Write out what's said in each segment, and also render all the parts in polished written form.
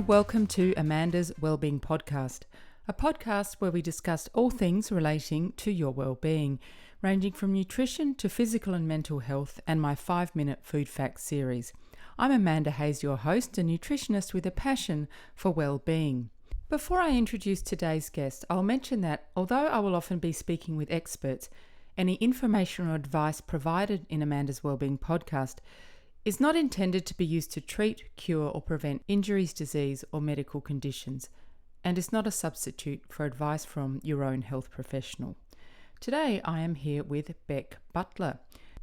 welcome to Amanda's Wellbeing Podcast, a podcast where we discuss all things relating to your well-being, ranging from nutrition to physical and mental health, and my 5-minute food facts series. I'm Amanda Hayes, your host, a nutritionist with a passion for well-being. Before I introduce today's guest, I'll mention that although I will often be speaking with experts, any information or advice provided in Amanda's Wellbeing Podcast is not intended to be used to treat, cure or prevent injuries, disease or medical conditions, and is not a substitute for advice from your own health professional. Today I am here with Beck Butler.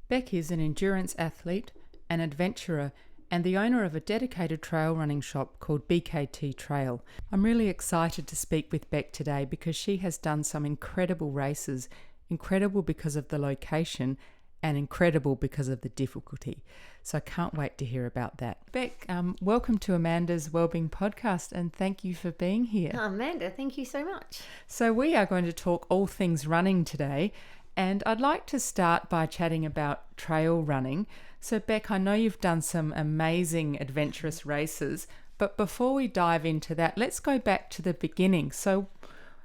Beck is an endurance athlete, an adventurer, and the owner of a dedicated trail running shop called BKT-Trail. I'm really excited to speak with Beck today because she has done some incredible races, incredible because of the location and incredible because of the difficulty. So I can't wait to hear about that. Beck, welcome to Amanda's Wellbeing Podcast and thank you for being here. Oh, Amanda, thank you so much. So we are going to talk all things running today, and I'd like to start by chatting about trail running. So Beck, I know you've done some amazing adventurous races, but before we dive into that, let's go back to the beginning. So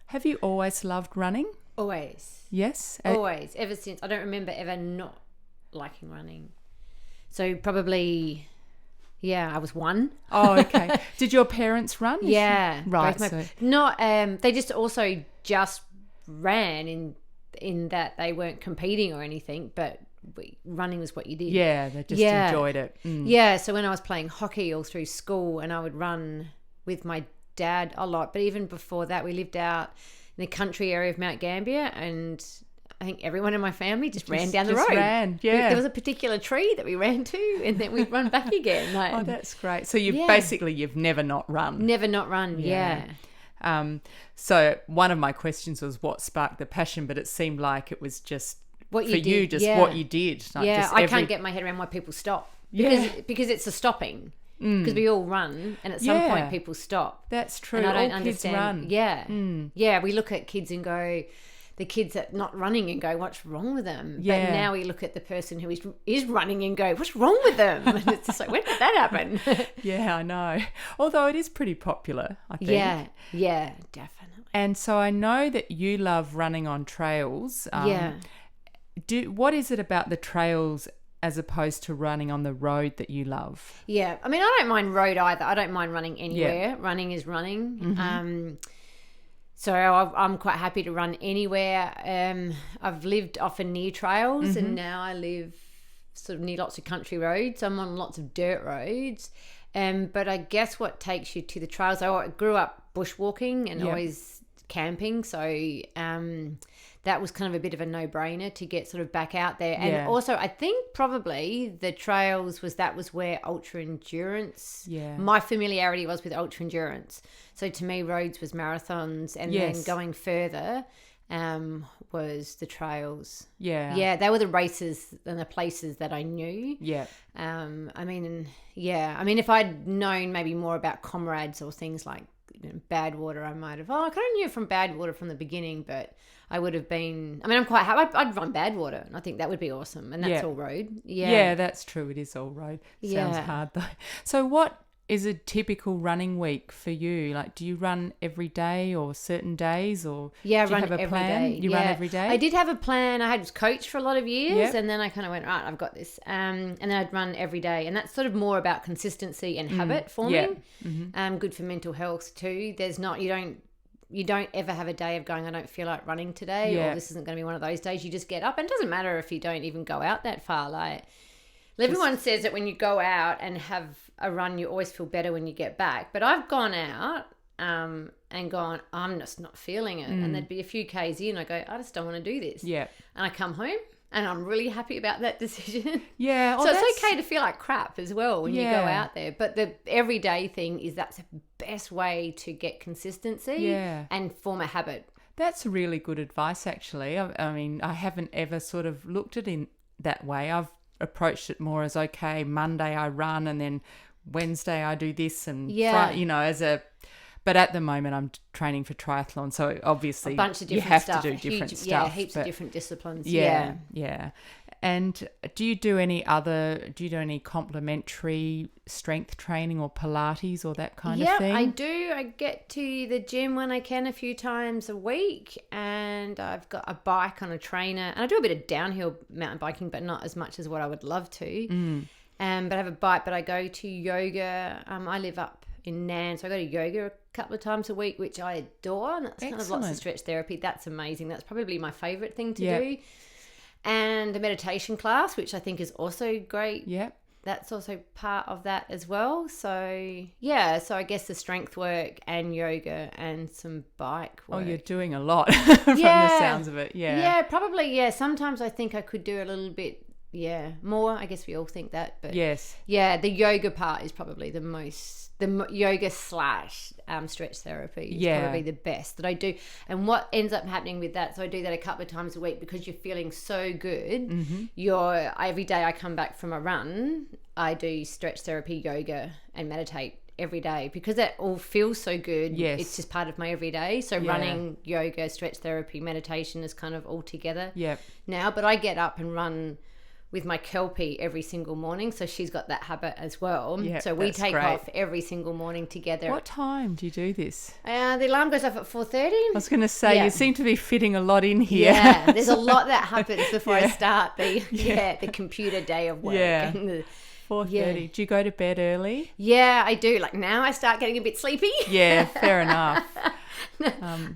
have you always loved running? Always. Yes? Always. Ever since. I don't remember ever not liking running. So probably, I was 1. Oh, okay. Did your parents run? Yeah. Right. They just also just ran in that they weren't competing or anything, but running was what you did. Yeah, they just enjoyed it. Mm. Yeah, so when I was playing hockey all through school and I would run with my dad a lot, but even before that we lived out in the country area of Mount Gambier, and I think everyone in my family just ran down the road. There was a particular tree that we ran to, and then we'd run back again. Oh, that's great. So you've never not run. Never not run, yeah. So one of my questions was what sparked the passion, but it seemed like it was just what you did. Like I can't get my head around why people stop. Because it's a stopping. Because we all run, and at some point people stop. That's true. And I don't all understand. Kids run. Yeah. We look at kids and go, the kids that not running and go, what's wrong with them? Yeah. But now we look at the person who is running and go, what's wrong with them? And it's just like, when did that happen? Yeah, I know. Although it is pretty popular, I think. Yeah, definitely. And so I know that you love running on trails. What is it about the trails as opposed to running on the road that you love? Yeah, I mean, I don't mind road either. I don't mind running anywhere. Yeah. Running is running. Mm-hmm. So I'm quite happy to run anywhere. I've lived often near trails, and now I live sort of near lots of country roads. I'm on lots of dirt roads. But I guess what takes you to the trails, I grew up bushwalking and always camping. So that was kind of a bit of a no-brainer to get sort of back out there. And also I think probably the trails was where ultra endurance, my familiarity was with ultra endurance. So to me, roads was marathons, and then going further was the trails. Yeah, they were the races and the places that I knew. I mean, if I'd known maybe more about comrades or things like Badwater, I might have. I kind of knew from Badwater from the beginning, but I would have been. I mean, I'm quite happy. I'd run Badwater, and I think that would be awesome. And that's all road. Yeah, that's true. It is all road. Sounds hard though. So, what is a typical running week for you? Like, do you run every day or certain days, or do you have a plan? You run every day? I did have a plan. I had coach for a lot of years, and then I kind of went, right, I've got this. And then I'd run every day, and that's sort of more about consistency and habit forming. Good for mental health too. You don't ever have a day of going, I don't feel like running today, or this isn't going to be one of those days. You just get up, and it doesn't matter if you don't even go out that far. Like, everyone says that when you go out and have a run, you always feel better when you get back. But I've gone out and gone, I'm just not feeling it. And there'd be a few Ks in, I go, I just don't want to do this. Yeah. And I come home and I'm really happy about that decision. Yeah. So it's okay to feel like crap as well when you go out there. But the everyday thing is that's the best way to get consistency and form a habit. That's really good advice, actually. I mean, I haven't ever sort of looked at it in that way. I've approached it more as, okay, Monday I run and then Wednesday I do this and Friday, but at the moment I'm training for triathlon, so obviously a bunch of different you have stuff. to do different stuff. Yeah, heaps of different disciplines. And do you do any complementary strength training or Pilates or that kind of thing? Yeah, I do. I get to the gym when I can a few times a week, and I've got a bike on a trainer, and I do a bit of downhill mountain biking, but not as much as what I would love to. But I have a bike, but I go to yoga. I live up in Nan, so I go to yoga a couple of times a week, which I adore, and that's kind of lots of stretch therapy. That's amazing. That's probably my favourite thing to do. And a meditation class, which I think is also great. Yep. That's also part of that as well. So, yeah, so I guess the strength work and yoga and some bike work. Oh, you're doing a lot from the sounds of it. Yeah. Yeah, probably, yeah. Sometimes I think I could do a little bit, more. I guess we all think that. But yes. Yeah, the yoga part is probably the yoga / stretch therapy is probably the best that I do. And what ends up happening with that, so I do that a couple of times a week because you're feeling so good. Every day I come back from a run, I do stretch therapy, yoga and meditate every day because that all feels so good. Yes. It's just part of my everyday. So running, yoga, stretch therapy, meditation is kind of all together now. But I get up and run with my Kelpie every single morning, so she's got that habit as well. So we take off every single morning together. What time do you do this? The alarm goes off at 4:30. I was going to say, you seem to be fitting a lot in here. Yeah, there's a lot that happens before I start the computer day of work. Yeah. 4:30. Do you go to bed early? Yeah, I do. Like now I start getting a bit sleepy. Yeah, fair enough.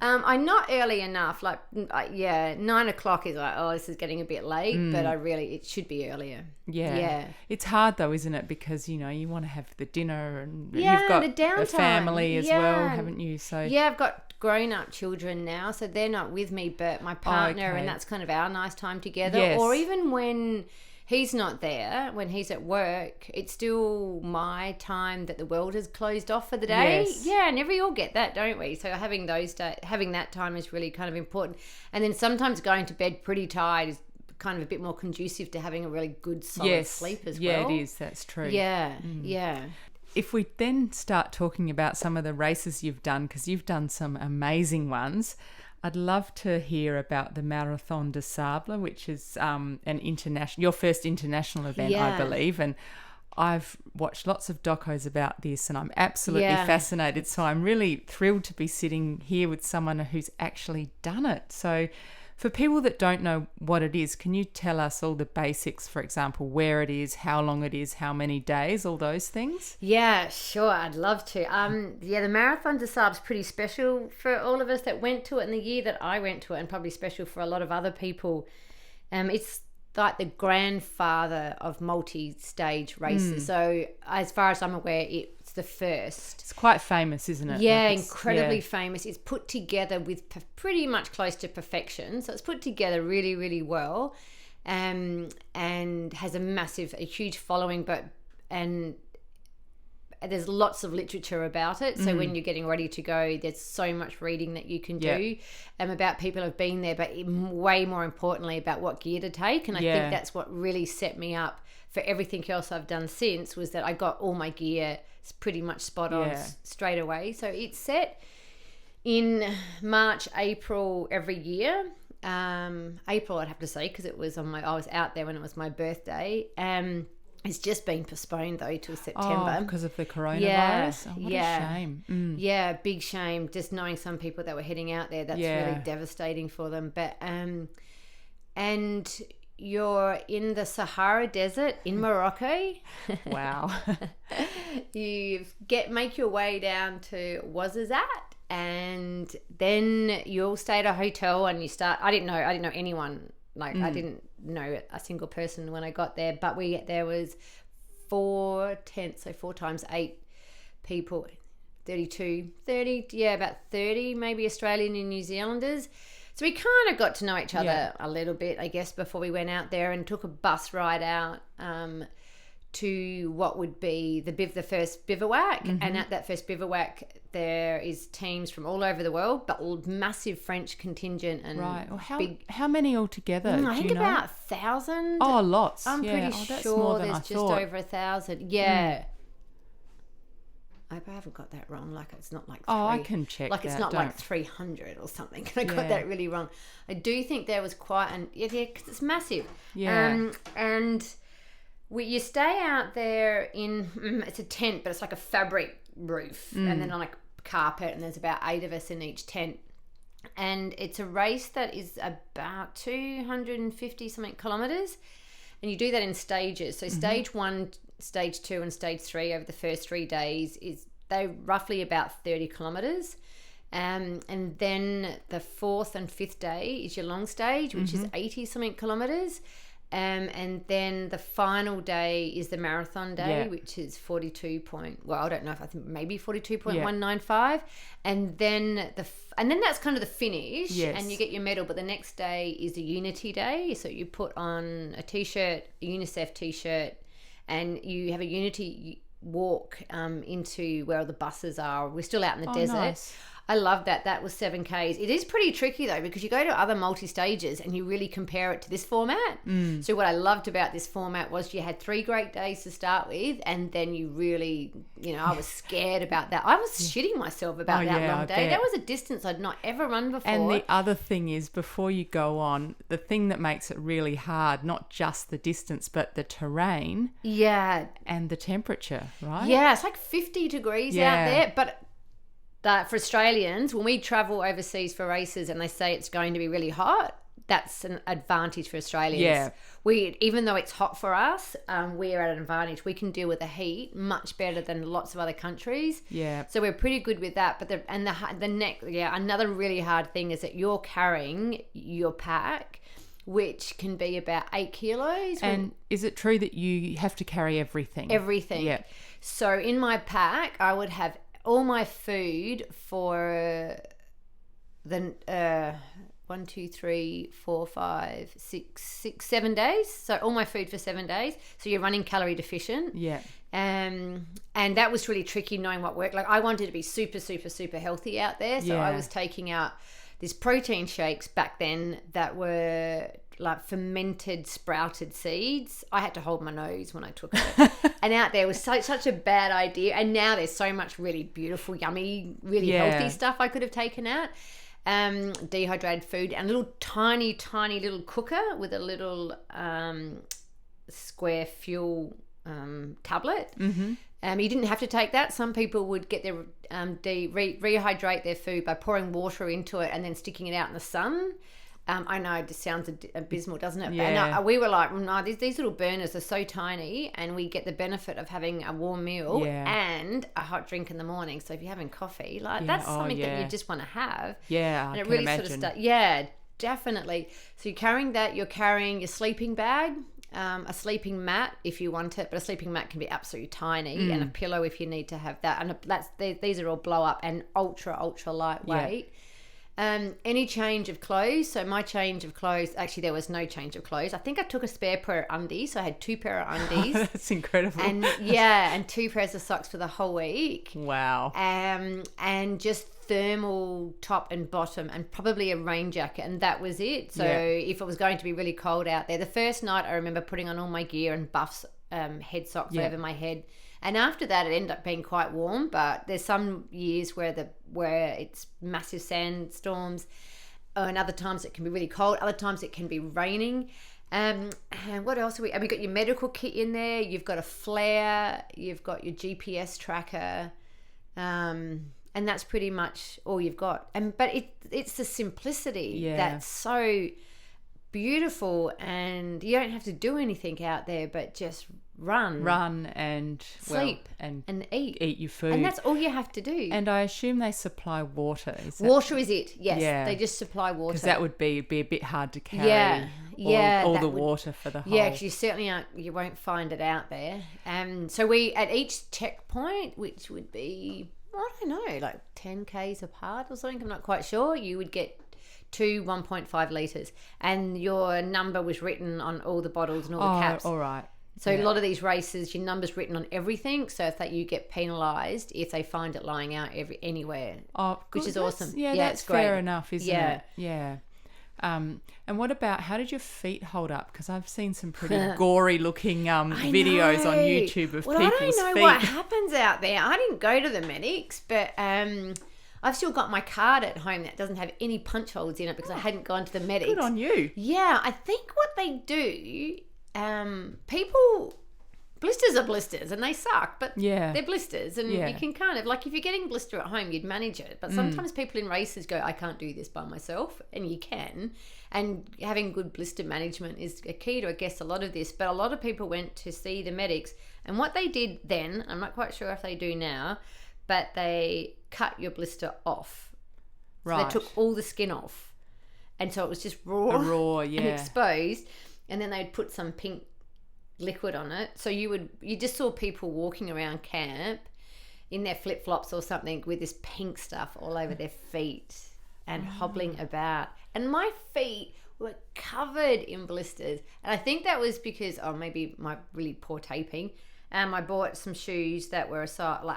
I'm not early enough. 9 o'clock is like, oh, this is getting a bit late, but it should be earlier. Yeah. It's hard though, isn't it? Because, you want to have the dinner and you've got the downtime. A family as well, haven't you? So yeah, I've got grown-up children now, so they're not with me, but my partner, and that's kind of our nice time together. Yes. Or even when he's not there, when he's at work, it's still my time that the world has closed off for the day. Yes. Yeah, and we all get that, don't we? So having that time is really kind of important. And then sometimes going to bed pretty tired is kind of a bit more conducive to having a really good solid sleep as well. Yeah, it is. That's true. Yeah. If we then start talking about some of the races you've done, because you've done some amazing ones, I'd love to hear about the Marathon des Sables, which is your first international event, I believe. And I've watched lots of docos about this and I'm absolutely fascinated. So I'm really thrilled to be sitting here with someone who's actually done it. So for people that don't know what it is, can you tell us all the basics, for example, where it is, how long it is, how many days, all those things? Yeah, sure. I'd love to. The Marathon des Sables is pretty special for all of us that went to it in the year that I went to it, and probably special for a lot of other people. It's like the grandfather of multi-stage races. So as far as I'm aware, it's the first. It's quite famous, isn't it? Yeah, incredibly famous. It's put together with pretty much close to perfection. So it's put together really, really well, and has a huge following. And there's lots of literature about it. So when you're getting ready to go, there's so much reading that you can do about people who have been there, but way more importantly about what gear to take. And I think that's what really set me up for everything else I've done since, was that I got all my gear pretty much spot on straight away. So it's set in March, April every year. April, I'd have to say, because I was out there when it was my birthday. It's just been postponed though till September. Because of the coronavirus? What a shame. Yeah, big shame. Just knowing some people that were heading out there, that's really devastating for them. But and you're in the Sahara Desert in Morocco. Wow. You make your way down to Ouarzazate, and then you'll stay at a hotel and you start. I didn't know anyone. I didn't know a single person when I got there, but there was 4 tents, so 4 times 8 people, 30, about 30 maybe Australian and New Zealanders. So we kind of got to know each other a little bit, I guess, before we went out there, and took a bus ride out to what would be the first bivouac. And at that first bivouac, there is teams from all over the world, but massive French contingent. And well, how many altogether? I think about 1,000. Oh, lots. I'm pretty sure there's just over 1,000. Yeah. I hope I haven't got that wrong. Like it's not like I can check like it's that, not don't. like 300 or something. I got that really wrong. I do think there was quite because it's massive. Yeah. And you stay out there in it's a tent, but it's like a fabric roof, and then on like carpet, and there's about 8 of us in each tent. And it's a race that is about 250 something kilometers, and you do that in stages. So stage 1, stage 2, and stage 3 over the first 3 days they're roughly about 30 kilometers. And then the 4th and 5th day is your long stage, which is 80 something kilometers. And then the final day is the marathon day, which is 42.195, and then that's kind of the finish, and you get your medal. But the next day is the Unity Day, so you put on a t-shirt, a UNICEF t-shirt, and you have a Unity walk into where all the buses are. We're still out in the desert. Nice. I love that. That was 7Ks. It is pretty tricky though, because you go to other multi-stages and you really compare it to this format. So what I loved about this format was you had 3 great days to start with, and then you really, I was scared about that. I was shitting myself about that long day. That was a distance I'd not ever run before. And the other thing is, before you go on, the thing that makes it really hard, not just the distance, but the terrain. Yeah. And the temperature, right? Yeah, it's like 50 degrees out there, but for Australians, when we travel overseas for races and they say it's going to be really hot, that's an advantage for Australians. Yeah. Even though it's hot for us, we are at an advantage. We can deal with the heat much better than lots of other countries. Yeah. So we're pretty good with that. But another really hard thing is that you're carrying your pack, which can be about 8 kilos. And is it true that you have to carry everything? Everything. Yeah. So in my pack, I would have all my food for the 1, 2, 3, 4, 5, 6, 7 days. So all my food for 7 days. So you're running calorie deficient. Yeah. And that was really tricky knowing what worked. Like I wanted to be super, super, super healthy out there. So I was taking out these protein shakes back then that were like fermented sprouted seeds. I had to hold my nose when I took it. And out there was such a bad idea. And now there's so much really beautiful, yummy, really healthy stuff I could have taken out. Dehydrated food, and a little tiny little cooker with a little square fuel tablet. You didn't have to take that. Some people would get their rehydrate their food by pouring water into it and then sticking it out in the sun. I know it just sounds abysmal, doesn't it? Yeah. But no, we were like, no, these little burners are so tiny, and we get the benefit of having a warm meal and a hot drink in the morning. So if you're having coffee, that's something that you just want to have. Yeah, and I it can really imagine. sort of definitely. So you're carrying that. You're carrying your sleeping bag, a sleeping mat if you want it, but a sleeping mat can be absolutely tiny, and a pillow if you need to have that. And these are all blow up and ultra lightweight. Any change of clothes. So my change of clothes, actually there was no change of clothes. I think I took a spare pair of undies, so I had 2 pair of undies. That's incredible. And 2 pairs of socks for the whole week. Wow. And just thermal top and bottom, and probably a rain jacket, and that was it. So if it was going to be really cold out there, the first night I remember putting on all my gear and buffs, head socks over my head. And after that, it ended up being quite warm, but there's some years where it's massive sandstorms, and other times it can be really cold. Other times it can be raining. And what else we got your medical kit in there. You've got a flare. You've got your GPS tracker, and that's pretty much all you've got. But it's the simplicity that's so beautiful, and you don't have to do anything out there, but just run and sleep and eat your food, and that's all you have to do. And I assume they supply water. Water is it? Yes, they just supply water, because that would be a bit hard to carry. All the water for the whole. Yeah, because you certainly you won't find it out there. So we at each checkpoint, which would be I don't know, like 10 k's apart or something. I'm not quite sure. You would get 2 1.5 litres, and your number was written on all the bottles and all the caps. All right. So a lot of these races, your number's written on everything, so that you get penalised if they find it lying out anywhere. Oh, which is awesome. Yeah, that's it's great. fair enough, isn't it? Yeah. And what about, how did your feet hold up? Because I've seen some pretty gory looking videos on YouTube of people's feet. I don't know what happens out there. I didn't go to the medics, but I've still got my card at home that doesn't have any punch holes in it because I hadn't gone to the medics. Good on you. Yeah, I think what they do, people... Blisters are blisters and they suck, but they're blisters, and you can kind of, like, if you're getting blister at home, you'd manage it. But sometimes people in races go, I can't do this by myself, and you can. And having good blister management is a key to, I guess, a lot of this. But a lot of people went to see the medics, and what they did then, I'm not quite sure if they do now, but they cut your blister off. So they took all the skin off, and so it was just raw and exposed, and then they'd put some pink liquid on it. So you just saw people walking around camp in their flip-flops or something with this pink stuff all over their feet and hobbling about. And my feet were covered in blisters. And I think that was because, maybe my really poor taping. I bought some shoes that were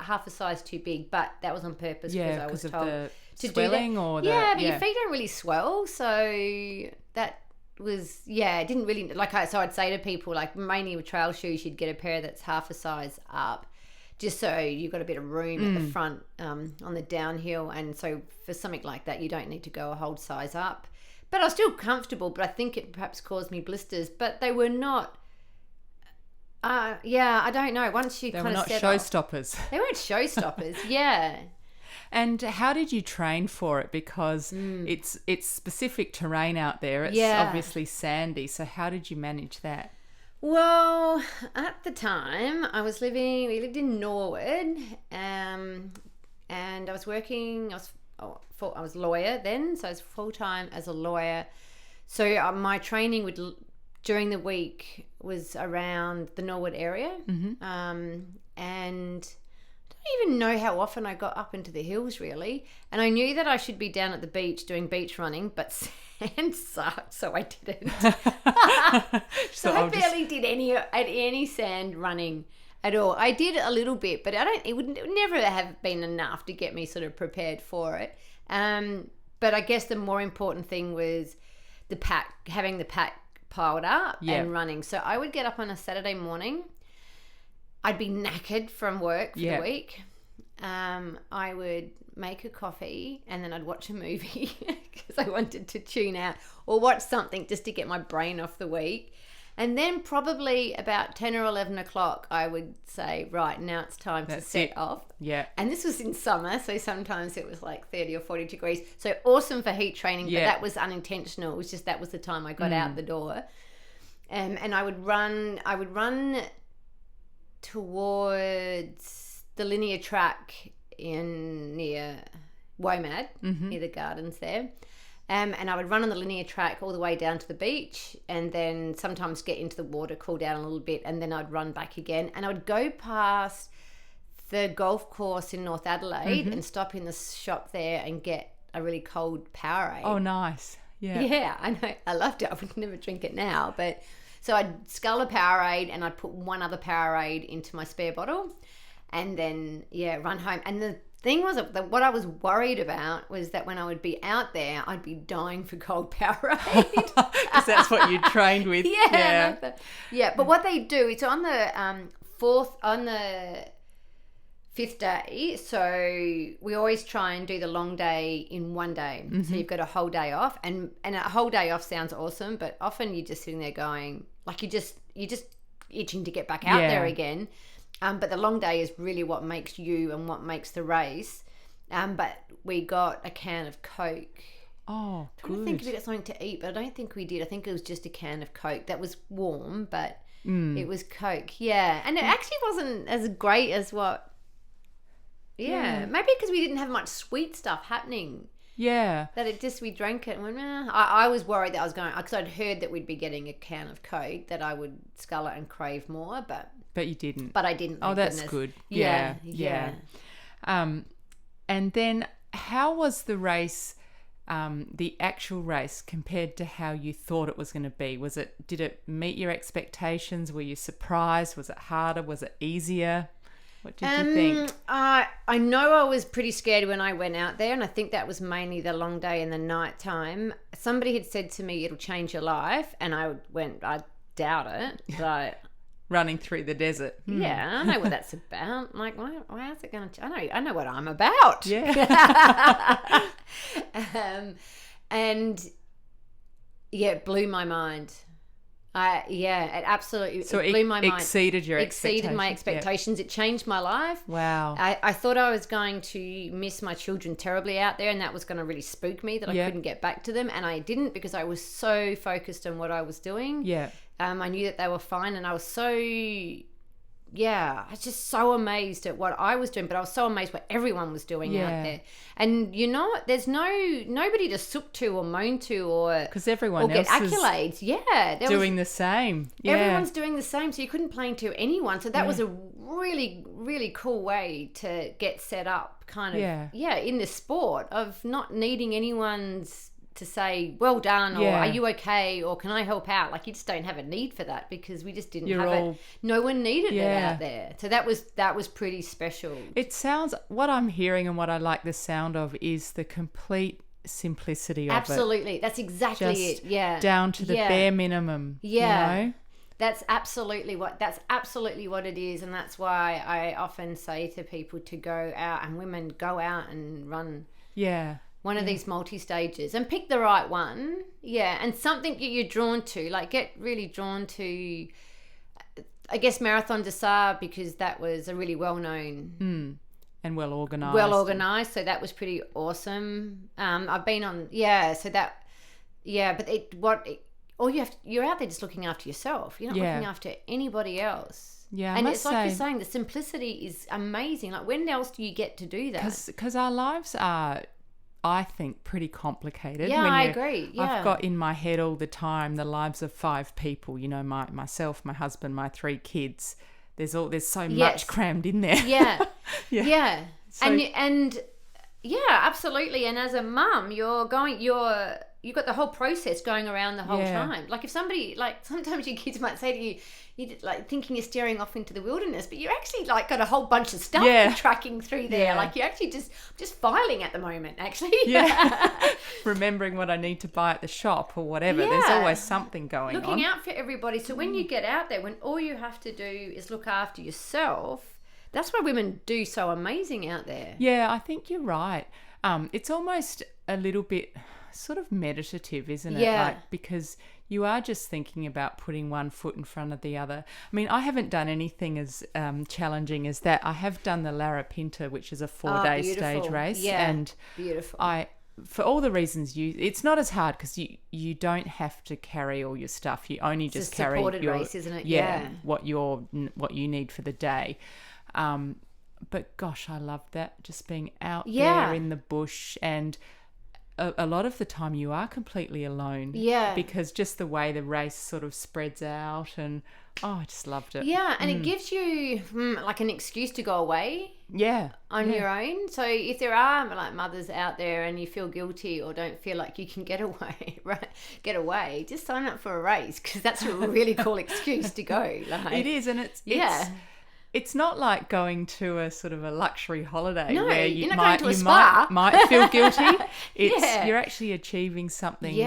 half a size too big, but that was on purpose because I was told the to swelling do that. Or but your feet don't really swell, so that was it didn't really so I'd say to people, like, mainly with trail shoes, you'd get a pair that's half a size up, just so you've got a bit of room at the front on the downhill. And so for something like that, you don't need to go a whole size up. But I was still comfortable, but I think it perhaps caused me blisters. But they were not I don't know, once you kind of set showstoppers. They weren't showstoppers. Yeah. And how did you train for it? Because it's specific terrain out there. It's obviously sandy. So how did you manage that? Well, at the time, we lived in Norwood, and I was working, I was a lawyer then, so I was full-time as a lawyer. So my training during the week was around the Norwood area, and I don't even know how often I got up into the hills, really. And I knew that I should be down at the beach doing beach running, but sand sucked, so I didn't. so I barely did any sand running at all. I did a little bit, but it would never have been enough to get me sort of prepared for it. But I guess the more important thing was having the pack piled up and running. So I would get up on a Saturday morning. I'd be knackered from work for the week. I would make a coffee and then I'd watch a movie because I wanted to tune out, or watch something just to get my brain off the week. And then probably about 10 or 11 o'clock, I would say, right, now it's time to set off. Yeah. And this was in summer, so sometimes it was like 30 or 40 degrees. So awesome for heat training, but that was unintentional. It was just that was the time I got out the door. And I would run towards the linear track near Womadge, near the gardens there. And I would run on the linear track all the way down to the beach, and then sometimes get into the water, cool down a little bit, and then I'd run back again. And I would go past the golf course in North Adelaide and stop in the shop there and get a really cold Powerade. Oh, nice. Yeah. Yeah, I know. I loved it. I would never drink it now. But so I'd scull a Powerade and I'd put one other Powerade into my spare bottle and then, run home. And the thing was, what I was worried about was that when I would be out there, I'd be dying for cold Powerade. Because that's what you trained with. But what they do, it's on the fifth day, so we always try and do the long day in one day. So you've got a whole day off, and a whole day off sounds awesome, but often you're just sitting there going, like, you're just itching to get back out there again. But the long day is really what makes you and what makes the race. But we got a can of Coke. Oh, good. I'm trying to think if we got something to eat, but I don't think we did. I think it was just a can of Coke that was warm, but it was Coke. Yeah, and it actually wasn't as great as what. Yeah, maybe because we didn't have much sweet stuff happening. Yeah. That we drank it and went, I was worried that I was going, because I'd heard that we'd be getting a can of Coke, that I would scull it and crave more, but you didn't. But I didn't. Oh, that's good. Yeah. And then how was the race, the actual race, compared to how you thought it was going to be? Did it meet your expectations? Were you surprised? Was it harder? Was it easier? What did you think? I know I was pretty scared when I went out there, and I think that was mainly the long day and the night time. Somebody had said to me, it'll change your life, and I doubt it, but... Running through the desert. Yeah, I know what that's about. I'm like, why is it going to... I know what I'm about. Yeah. And, yeah, it blew my mind. It absolutely blew my mind. Exceeded your expectations. Exceeded my expectations. Yeah. It changed my life. Wow. I thought I was going to miss my children terribly out there, and that was going to really spook me that I couldn't get back to them, and I didn't because I was so focused on what I was doing. Yeah. I knew that they were fine, and I was so... Yeah, I was just so amazed at what I was doing, but I was so amazed what everyone was doing out there. And there's nobody to sook to or moan to or because everyone else get accolades. Doing the same. Yeah. Everyone's doing the same, so you couldn't play to anyone. So that was a really, really cool way to get set up, kind of. In the sport of not needing anyone's to say well done or are you okay or can I help out, like you just don't have a need for that because we just didn't have it. No one needed it out there, so that was pretty special. It sounds, what I'm hearing and what I like the sound of is the complete simplicity of Absolutely. That's exactly just it. Down to the bare minimum. You know? That's absolutely what it is, and that's why I often say to people to go out, and women go out and run one of these multi-stages and pick the right one. And something that you're drawn to, like get really drawn to, I guess, Marathon des Sables, because that was a really well-known and well organised, so that was pretty awesome. I've been on you're out there just looking after yourself. You're not looking after anybody else. And it's like you're saying, the simplicity is amazing. Like, when else do you get to do that? Because our lives are, I think, pretty complicated. I agree. I've got in my head all the time the lives of 5 people. You know, myself, my husband, my 3 kids. There's so much crammed in there. So, absolutely. And as a mum, you've got the whole process going around the whole time. Like if somebody, like sometimes your kids might say to you, you're like thinking you're staring off into the wilderness, but you're actually like got a whole bunch of stuff tracking through there. Like you're actually just filing at the moment, actually. Remembering what I need to buy at the shop or whatever. There's always something going on. Looking out for everybody. So when you get out there, when all you have to do is look after yourself, that's why women do so amazing out there. Yeah, I think you're right. It's almost a little bit sort of meditative, isn't it? Like, because you are just thinking about putting one foot in front of the other. I mean, I haven't done anything as challenging as that. I have done the Larapinta, which is a 4-day stage race. And beautiful. For all the reasons it's not as hard because you don't have to carry all your stuff. You only just carry your supported race, isn't it? What you need for the day. But gosh, I love that, just being out there in the bush, and a lot of the time you are completely alone. Because just the way the race sort of spreads out, and I just loved it. And it gives you like an excuse to go away. On your own. So if there are like mothers out there and you feel guilty or don't feel like you can get away, just sign up for a race, because that's a really cool excuse to go. Like, it is, and it's not like going to a sort of a luxury holiday where you might feel guilty. You're actually achieving something.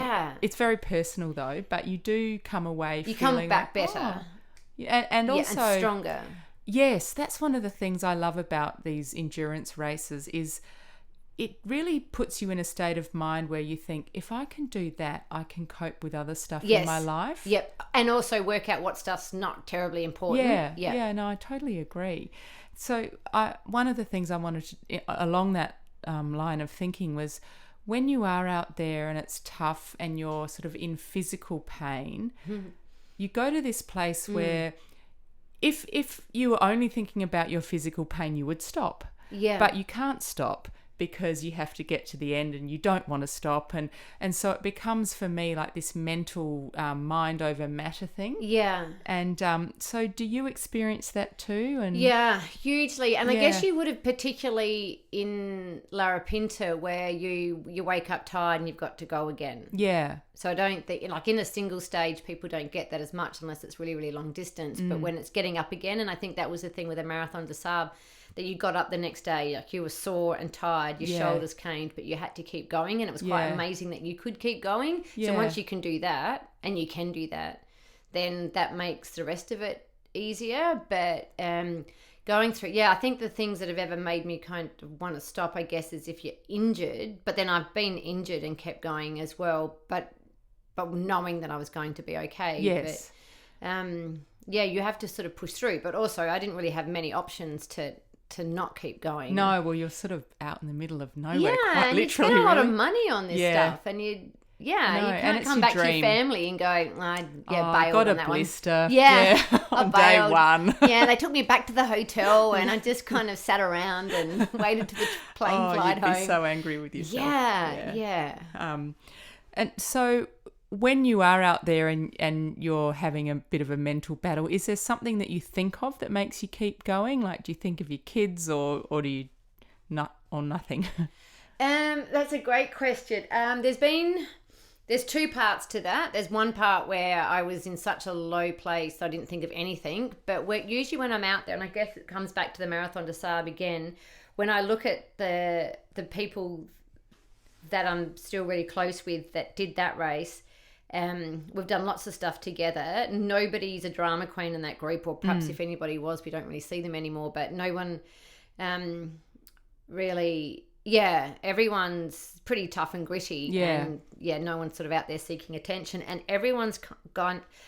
It's very personal though, but you do come away feeling back better. And also and stronger. Yes, that's one of the things I love about these endurance races is it really puts you in a state of mind where you think, if I can do that, I can cope with other stuff in my life. And also work out what stuff's not terribly important. No, I totally agree. So one of the things I wanted to, along that line of thinking, was when you are out there and it's tough and you're sort of in physical pain, you go to this place where if you were only thinking about your physical pain, you would stop. But you can't stop, because you have to get to the end and you don't want to stop. And so it becomes for me like this mental mind over matter thing. Yeah. And so do you experience that too? And yeah, hugely. And I guess you would have, particularly in Larapinta, where you wake up tired and you've got to go again. Yeah. So I don't think, like in a single stage, people don't get that as much unless it's really, really long distance. But when it's getting up again, and I think that was the thing with a Marathon des Sables, that you got up the next day, like you were sore and tired, your shoulders caned, but you had to keep going. And it was quite amazing that you could keep going. So once you can do that, and you can do that, then that makes the rest of it easier. But going through, I think the things that have ever made me kind of want to stop, I guess, is if you're injured. But then I've been injured and kept going as well, but knowing that I was going to be okay. Yes. But, you have to sort of push through. But also, I didn't really have many options to not keep going. No, well, you're sort of out in the middle of nowhere, quite and literally. you spend a lot of money on this stuff, and you can't come back to your family and go, I bailed got on a that blister. one. Yeah, on day one. Yeah, they took me back to the hotel, and I just kind of sat around and waited till the plane flight you'd home. be so angry with yourself. Yeah. And so when you are out there and you're having a bit of a mental battle, is there something that you think of that makes you keep going? Like, do you think of your kids or do you nothing? That's a great question. There's two parts to that. There's one part where I was in such a low place I didn't think of anything. But usually when I'm out there, and I guess it comes back to the Marathon des Sables again, when I look at the people that I'm still really close with that did that race, we've done lots of stuff together. Nobody's a drama queen in that group, or perhaps if anybody was, we don't really see them anymore. But no one really... Yeah, everyone's pretty tough and gritty. Yeah. And no one's sort of out there seeking attention, and everyone's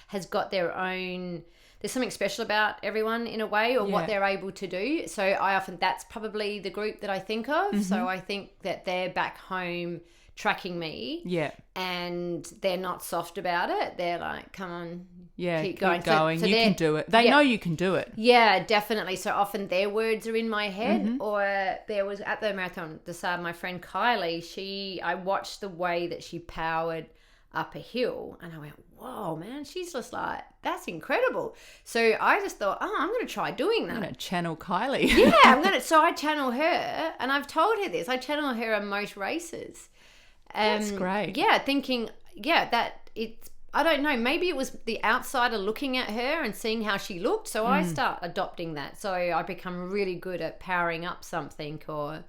has got their own, there's something special about everyone in a way, or what they're able to do. So that's probably the group that I think of. Mm-hmm. So I think that they're back home tracking me. Yeah. And they're not soft about it. They're like, come on, keep going. So you can do it. They know you can do it. Yeah, definitely. So often their words are in my head. Mm-hmm. Or there was at the Marathon des Sables, my friend Kylie, I watched the way that she powered up a hill, and I went, whoa, man, she's just like, that's incredible. So I just thought, I'm going to try doing that. I'm going to channel Kylie. So I channel her, and I've told her this. I channel her on most races. That's great. Yeah, thinking, that it's, I don't know, maybe it was the outsider looking at her and seeing how she looked. So I start adopting that. So I become really good at powering up something, or...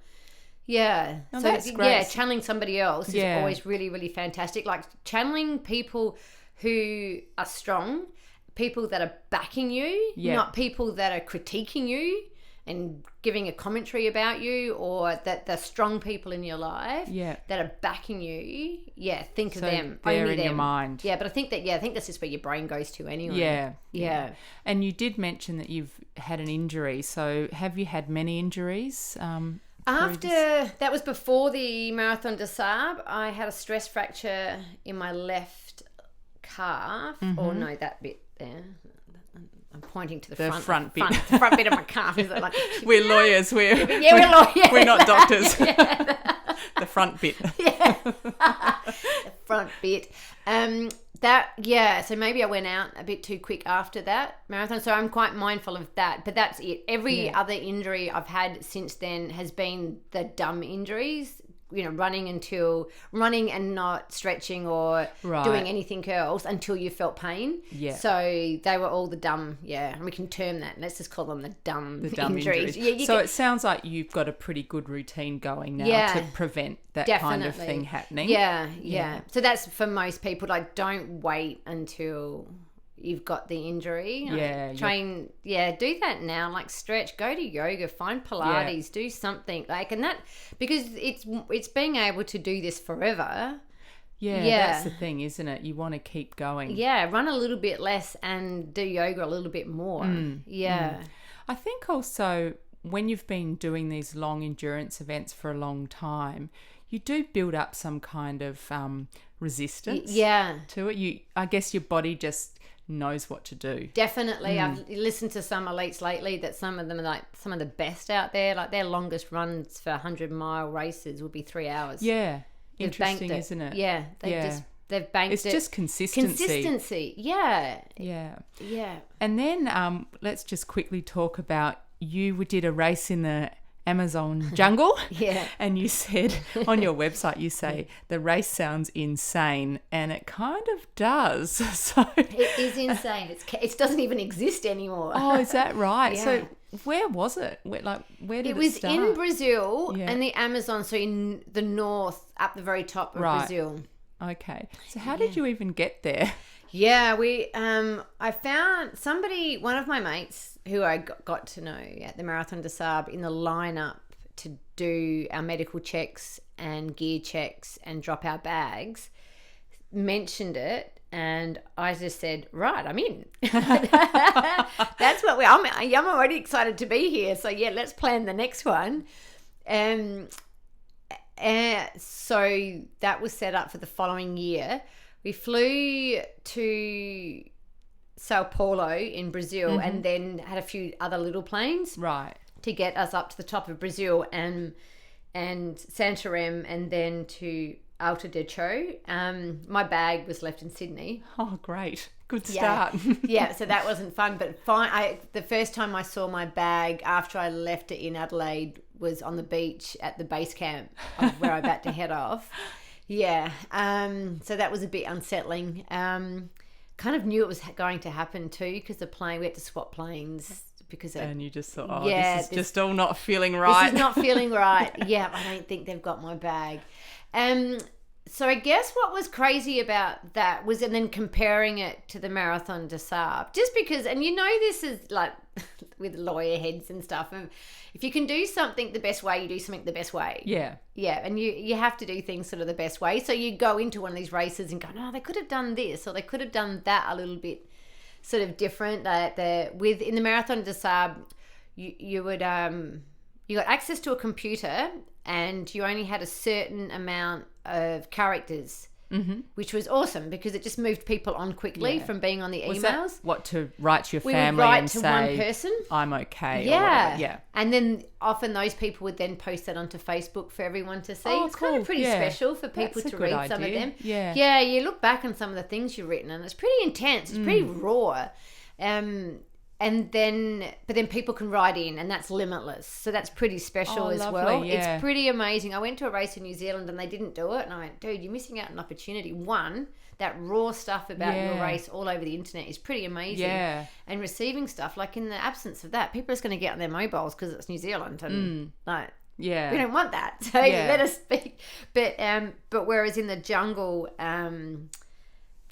Yeah. Oh, so that's great. Yeah, channeling somebody else is always really, really fantastic. Like channeling people who are strong, people that are backing you, not people that are critiquing you and giving a commentary about you, or that the strong people in your life that are backing you. Yeah, think of them. They're only in them. your mind. Yeah, but I think that's just where your brain goes to anyway. Yeah. And you did mention that you've had an injury. So have you had many injuries? That was before the Marathon des Sables. I had a stress fracture in my left calf. Mm-hmm. Or no, that bit there. I'm pointing to the front bit. The front bit of my calf. Is it like, we're lawyers. We're lawyers. We're not doctors. The front bit. Yeah. The front bit. So maybe I went out a bit too quick after that marathon. So I'm quite mindful of that. But that's it. Every other injury I've had since then has been the dumb injuries. Running and not stretching or doing anything else until you felt pain. Yeah. So they were all the dumb, and we can term that. Let's just call them the dumb injuries. Yeah, so it sounds like you've got a pretty good routine going now to prevent that kind of thing happening. Yeah. So that's for most people. Like, don't wait until you've got the injury. Train. Do that now. Like, stretch, go to yoga, find Pilates, do something like, and that, because it's being able to do this forever. That's the thing, isn't it? You want to keep going. Run a little bit less and do yoga a little bit more. I think also when you've been doing these long endurance events for a long time, you do build up some kind of resistance to it. I guess your body just knows what to do. Definitely. I've listened to some elites lately that some of them are like some of the best out there. Like their longest runs for 100-mile races would be 3 hours. Yeah. They've Interesting, banked it. isn't it? Yeah. They've banked it's it. It's just consistency. Yeah. And then let's just quickly talk about, you did a race in the Amazon jungle. Yeah. And you said on your website, you say the race sounds insane, and it kind of does. So it is insane. It doesn't even exist anymore. Oh, is that right? Yeah. So where was it? Where did it was start? In Brazil and the Amazon, so in the north, up the very top of Brazil. Okay. So how did you even get there? Yeah, I found somebody, one of my mates who I got to know at the Marathon des Sables in the lineup to do our medical checks and gear checks and drop our bags, mentioned it, and I just said, right, I'm in. That's what I'm already excited to be here. So yeah, let's plan the next one. So that was set up for the following year. We flew to Sao Paulo in Brazil and then had a few other little planes to get us up to the top of Brazil and Santarém and then to Alto de Chão. My bag was left in Sydney. Oh, great. Good start. Yeah, so that wasn't fun. But the first time I saw my bag after I left it in Adelaide was on the beach at the base camp of where I'm about to head off. Yeah. So that was a bit unsettling. Kind of knew it was going to happen too, because we had to swap planes and you just thought, this is just all not feeling right. This is not feeling right. Yeah, I don't think they've got my bag. So I guess what was crazy about that was, and then comparing it to the Marathon des Sables, just because, and this is like with lawyer heads and stuff, if you can do something the best way, you do something the best way. Yeah. Yeah, and you have to do things sort of the best way. So you go into one of these races and go, no, they could have done this, or they could have done that a little bit sort of different. In the Marathon des Sables, you got access to a computer, and you only had a certain amount of characters, which was awesome because it just moved people on quickly from being on the emails. Was that what to write to your family would write and to say, one person. I'm okay. Yeah. Or whatever. Yeah. And then often those people would then post that onto Facebook for everyone to see. Oh, it's cool. kind of pretty special for people to read some of them. Yeah. Yeah, you look back on some of the things you've written and it's pretty intense. It's pretty raw. But then people can write in, and that's limitless. So that's pretty special as lovely, well. yeah. It's pretty amazing. I went to a race in New Zealand and they didn't do it. And I went, dude, you're missing out on an opportunity. One, that raw stuff about your race all over the internet is pretty amazing. Yeah. And receiving stuff, like in the absence of that, people are just going to get on their mobiles because it's New Zealand. And we don't want that. So let us speak. But whereas in the jungle,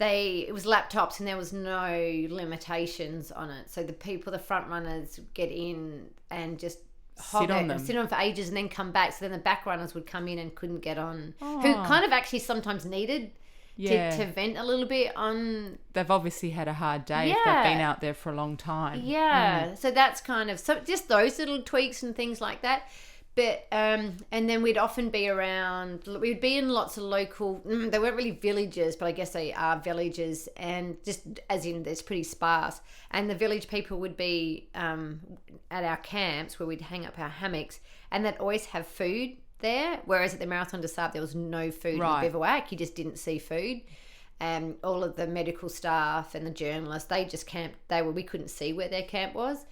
it was laptops and there was no limitations on it. So the front runners get in and just sit on for ages and then come back. So then the back runners would come in and couldn't get on, who kind of actually sometimes needed to vent a little bit on. They've obviously had a hard day if they've been out there for a long time. Yeah. So that's kind of, so just those little tweaks and things like that. But and then we'd often be we'd be in lots of local, they weren't really villages, but I guess they are villages, and just as in it's pretty sparse, and the village people would be at our camps where we'd hang up our hammocks, and they'd always have food there, whereas at the Marathon des Sables there was no food in the bivouac. You just didn't see food. All of the medical staff and the journalists, they just camped, we couldn't see where their camp was.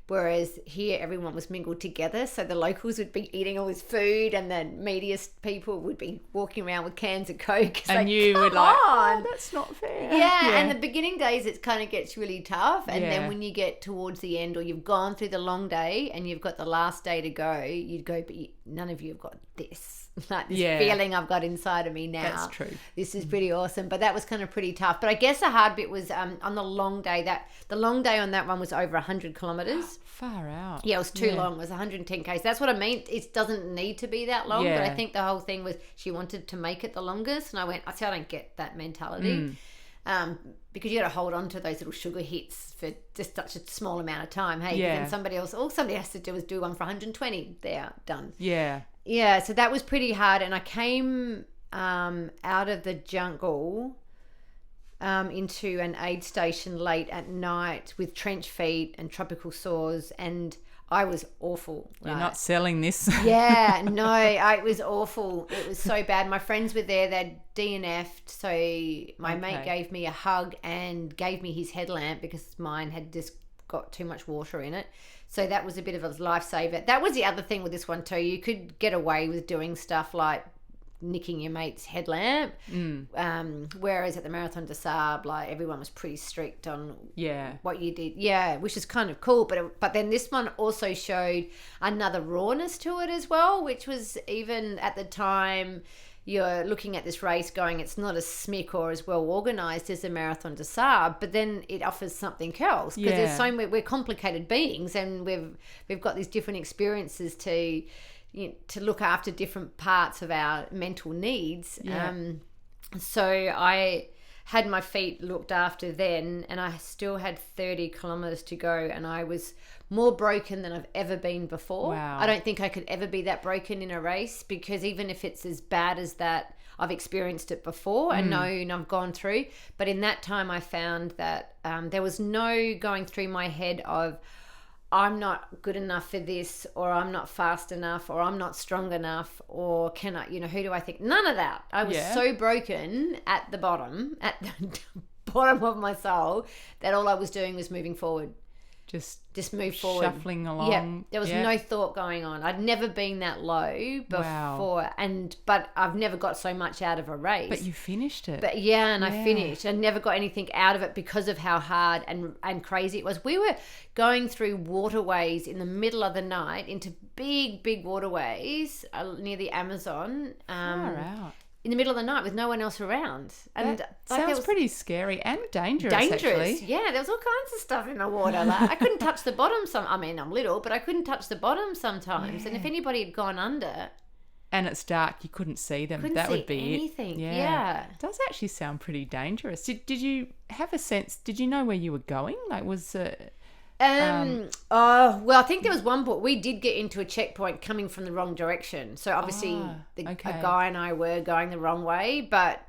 Whereas here, everyone was mingled together. So the locals would be eating all this food, and the media people would be walking around with cans of Coke. And you would oh, that's not fair. Yeah, and the beginning days, it kind of gets really tough. And then when you get towards the end, or you've gone through the long day and you've got the last day to go, you'd go, but none of you have got this. Like this feeling I've got inside of me now. That's true. This is pretty awesome. But that was kind of pretty tough. But I guess the hard bit was on the long day. The long day on that one was over 100 kilometres. Far out. Yeah, it was too long. It was 110 k's. That's what I mean. It doesn't need to be that long. But I think the whole thing was she wanted to make it the longest. And I said, I don't get that mentality. Because you got to hold on to those little sugar hits for just such a small amount of time. Hey, then somebody has to do is do one for 120. They're done. Yeah. Yeah, so that was pretty hard. And I came out of the jungle into an aid station late at night with trench feet and tropical sores, and I was awful. You're not selling this. Yeah, no, it was awful. It was so bad. My friends were there. They'd DNF'd, so my mate gave me a hug and gave me his headlamp because mine had just got too much water in it. So that was a bit of a lifesaver. That was the other thing with this one too. You could get away with doing stuff like nicking your mate's headlamp, whereas at the Marathon des Sables, like, everyone was pretty strict on what you did, which is kind of cool. But then this one also showed another rawness to it as well, which was, even at the time you're looking at this race going, it's not as smick or as well organised as the Marathon des Sables, but then it offers something else, because there's we're complicated beings, and we've got these different experiences to look after different parts of our mental needs. So I had my feet looked after then, and I still had 30 kilometres to go, and I was more broken than I've ever been before. Wow. I don't think I could ever be that broken in a race, because even if it's as bad as that, I've experienced it before and I've gone through. But in that time, I found that there was no going through my head of, I'm not good enough for this, or I'm not fast enough, or I'm not strong enough, or can I, who do I think? None of that. I was so broken at the bottom of my soul, that all I was doing was moving forward. Just move forward. Shuffling along. Yeah, there was no thought going on. I'd never been that low before, but I've never got so much out of a race. But you finished it. But I finished. I never got anything out of it because of how hard and crazy it was. We were going through waterways in the middle of the night, into big waterways near the Amazon. Far out. In the middle of the night with no one else around. And that sounds pretty scary and dangerous, actually. Yeah, there was all kinds of stuff in the water. Like, I couldn't touch the bottom. I'm little, but I couldn't touch the bottom sometimes. And if anybody had gone under... And it's dark, you couldn't see them. That would be anything. it. Yeah. It does actually sound pretty dangerous. Did you have a sense, did you know where you were going? Like, was... well, I think there was one point we did get into a checkpoint coming from the wrong direction. So obviously a guy and I were going the wrong way, but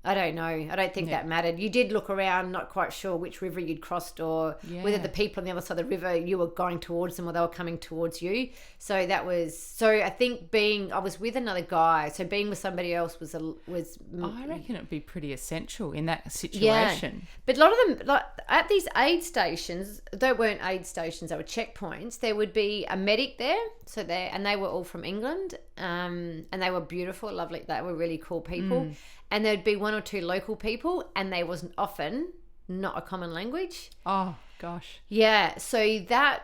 I don't know. I don't think that mattered. You did look around, not quite sure which river you'd crossed, or whether the people on the other side of the river, you were going towards them or they were coming towards you. So I think I was with another guy. So being with somebody else was. I reckon it'd be pretty essential in that situation. Yeah. But a lot of them, like at these aid stations, they weren't aid stations, they were checkpoints. There would be a medic there. So they were all from England, and they were beautiful, lovely. They were really cool people. And there'd be one or two local people, and they wasn't often not a common language. Oh, gosh. Yeah. So that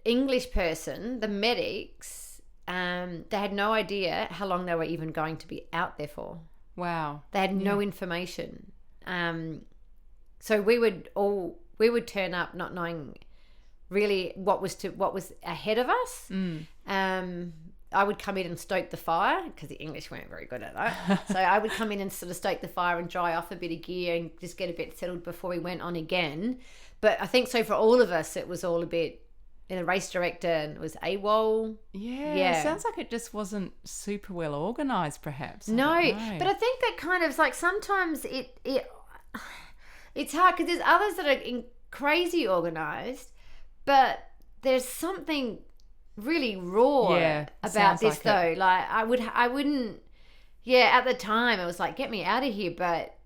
English person, the medics, they had no idea how long they were even going to be out there for. Wow. They had no information. So we would turn up not knowing really what was ahead of us. I would come in and stoke the fire, because the English weren't very good at that. So I would come in and sort of stoke the fire and dry off a bit of gear and just get a bit settled before we went on again. But I think so for all of us, it was all a bit, the race director was AWOL. Yeah. It sounds like it just wasn't super well organised, perhaps. No, but I think that kind of like sometimes it's hard, because there's others that are crazy organised, but there's something really raw about this, like though. Like I wouldn't. At the time I was like, get me out of here. But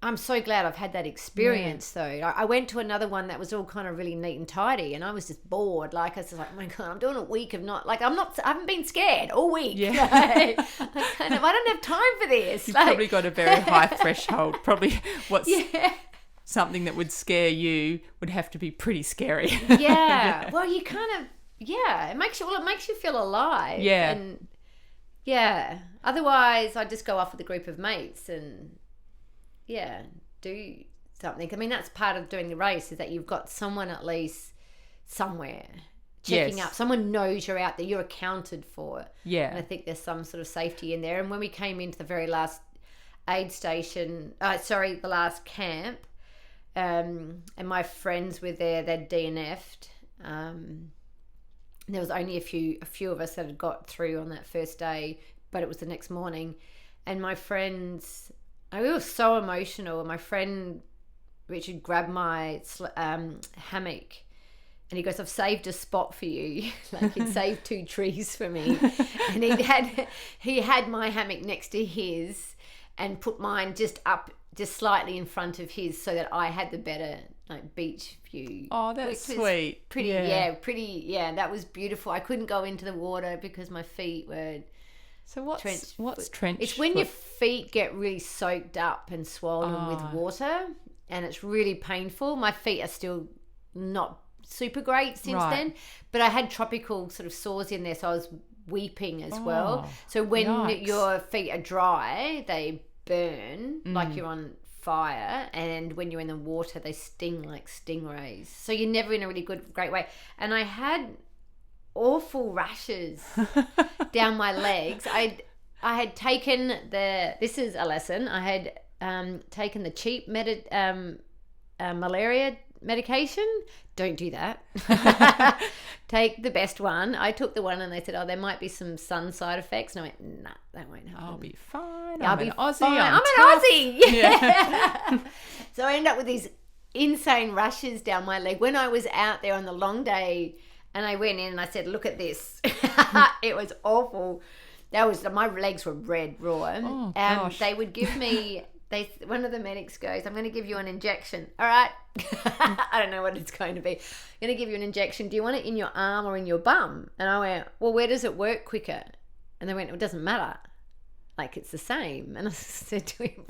I'm so glad I've had that experience though. I went to another one that was all kind of really neat and tidy, and I was just bored. Like I was like, oh my God, I'm doing a week of I haven't been scared all week. Yeah. Like, I don't have time for this. You've probably got a very high threshold. Probably something that would scare you would have to be pretty scary. Yeah. Well, you kind of. Yeah, it makes you feel alive. Yeah. And otherwise I just go off with a group of mates and do something. I mean, that's part of doing the race, is that you've got someone at least somewhere checking up. Someone knows you're out there, you're accounted for. Yeah. And I think there's some sort of safety in there. And when we came into the very last aid station, the last camp, and my friends were there, they'd DNF'd. There was only a few of us that had got through on that first day, but it was the next morning. And my friends I was so emotional. And my friend Richard grabbed my hammock and he goes, I've saved a spot for you. Like he'd saved 2 trees for me. And he had my hammock next to his and put mine just slightly in front of his so that I had the better beach view. Oh, that's sweet. Pretty, yeah, that was beautiful. I couldn't go into the water because my feet were... So what's trench It's when your feet get really soaked up and swollen with water, and it's really painful. My feet are still not super great since then, but I had tropical sort of sores in there, so I was weeping as well. So when your feet are dry, they burn like you're on fire, and when you're in the water, they sting like stingrays. So you're never in a really great way. And I had awful rashes down my legs. I had taken this is a lesson. I had taken the cheap malaria medication. Don't do that. Take the best one. I took the one and they said, there might be some sun side effects. And I went, nah, that won't happen. I'll be fine. I'm an an Aussie. Yeah. So I ended up with these insane rashes down my leg when I was out there on the long day. And I went in and I said, look at this. It was awful. My legs were red raw. Oh, gosh. They would give me, one of the medics goes, I'm going to give you an injection. All right. I don't know what it's going to be. I'm going to give you an injection. Do you want it in your arm or in your bum? And I went, well, where does it work quicker? And they went, it doesn't matter. Like, it's the same. And I said to him,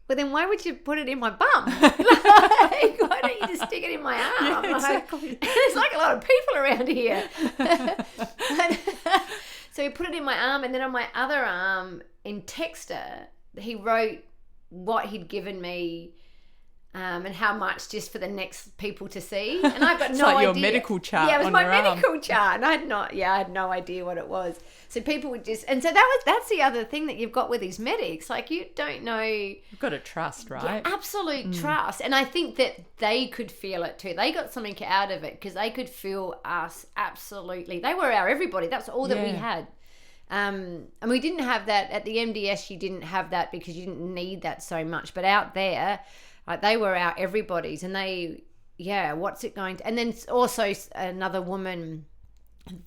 well, then why would you put it in my bum? Why don't you just stick it in my arm? Yeah, exactly. There's like a lot of people around here. So he put it in my arm, and then on my other arm, in Texter, he wrote what he'd given me and how much, just for the next people to see. And I've got it's no like idea. Your medical chart. Yeah, it was on my your medical arm. chart, and I had no idea what it was. So people would just, and so that's the other thing that you've got with these medics. Like, you don't know. You've got to trust, right? Yeah, absolute trust. And I think that they could feel it too. They got something out of it because they could feel us absolutely. They were our everybody. That's all that we had. And we didn't have that at the MDS. You didn't have that because you didn't need that so much. But out there, they were our everybody's, and what's it going to? And then also another woman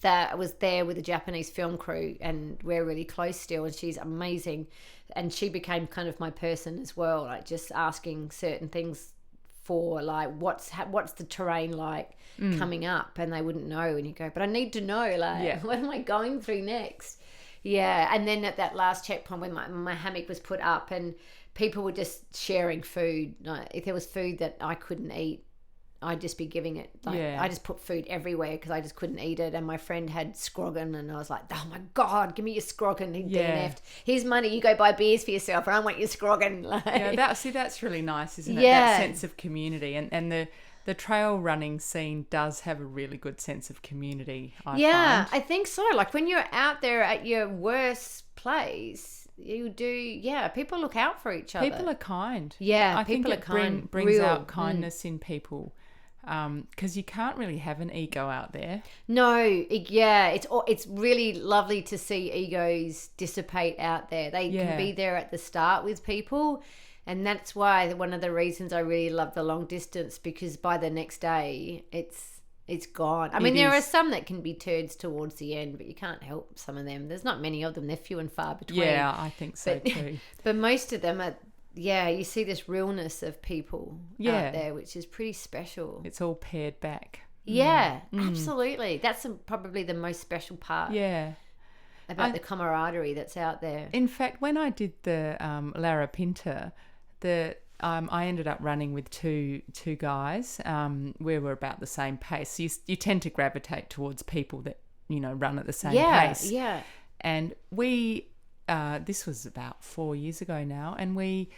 that was there with the Japanese film crew, and we're really close still, and she's amazing, and she became kind of my person as well, like just asking certain things for like what's the terrain like coming up, and they wouldn't know, and you go, but I need to know, like what am I going through next? And then at that last checkpoint when my hammock was put up and people were just sharing food, if there was food that I couldn't eat, I'd just be giving it. I just put food everywhere because I just couldn't eat it. And my friend had scroggin, and I was like, oh my God, give me your scroggin. He'd DNF'd. Here's money. You go buy beers for yourself, and I want your scroggin. That's really nice, isn't it? That sense of community. And the trail running scene does have a really good sense of community, I find. I think so. Like when you're out there at your worst place, you do, people look out for each other. People are kind. Yeah, I think people are kind. brings out kindness in people. Because you can't really have an ego out there. No, it's really lovely to see egos dissipate out there. They can be there at the start with people, and that's why one of the reasons I really love the long distance, because by the next day it's gone. I mean, there are some that can be turds towards the end, but you can't help some of them. There's not many of them. They're few and far between. Yeah, I think so too. But most of them are. Yeah, you see this realness of people out there, which is pretty special. It's all pared back. Yeah, absolutely. That's probably the most special part. Yeah. About the camaraderie that's out there. In fact, when I did the Lara Pinta, I ended up running with two guys. We were about the same pace. You tend to gravitate towards people that, run at the same pace. Yeah. And we... this was about 4 years ago now, and we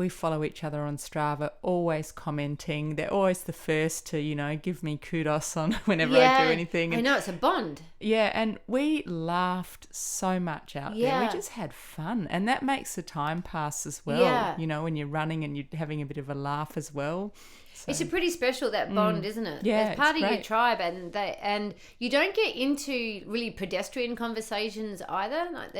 follow each other on Strava, always commenting. They're always the first to, give me kudos on whenever I do anything. And I know, it's a bond. Yeah, and we laughed so much out there. We just had fun, and that makes the time pass as well. Yeah. When you're running and you're having a bit of a laugh as well. So. It's a pretty special, that bond, isn't it? Yeah, it's part of your tribe, and you don't get into really pedestrian conversations either. Like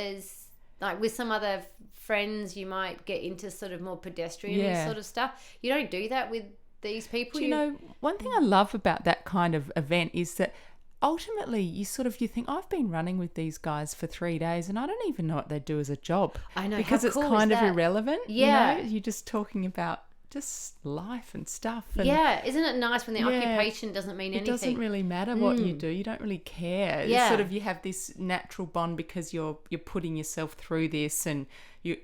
like with some other friends, you might get into sort of more pedestrian sort of stuff. You don't do that with these people. Do you know, one thing I love about that kind of event is that ultimately you think, I've been running with these guys for 3 days and I don't even know what they do as a job. I know, because it's kind of irrelevant. Yeah. You know? You're just talking about just life and stuff. And isn't it nice when the occupation doesn't mean anything? It doesn't really matter what you do. You don't really care. Yeah. It's sort of, you have this natural bond because you're putting yourself through this, and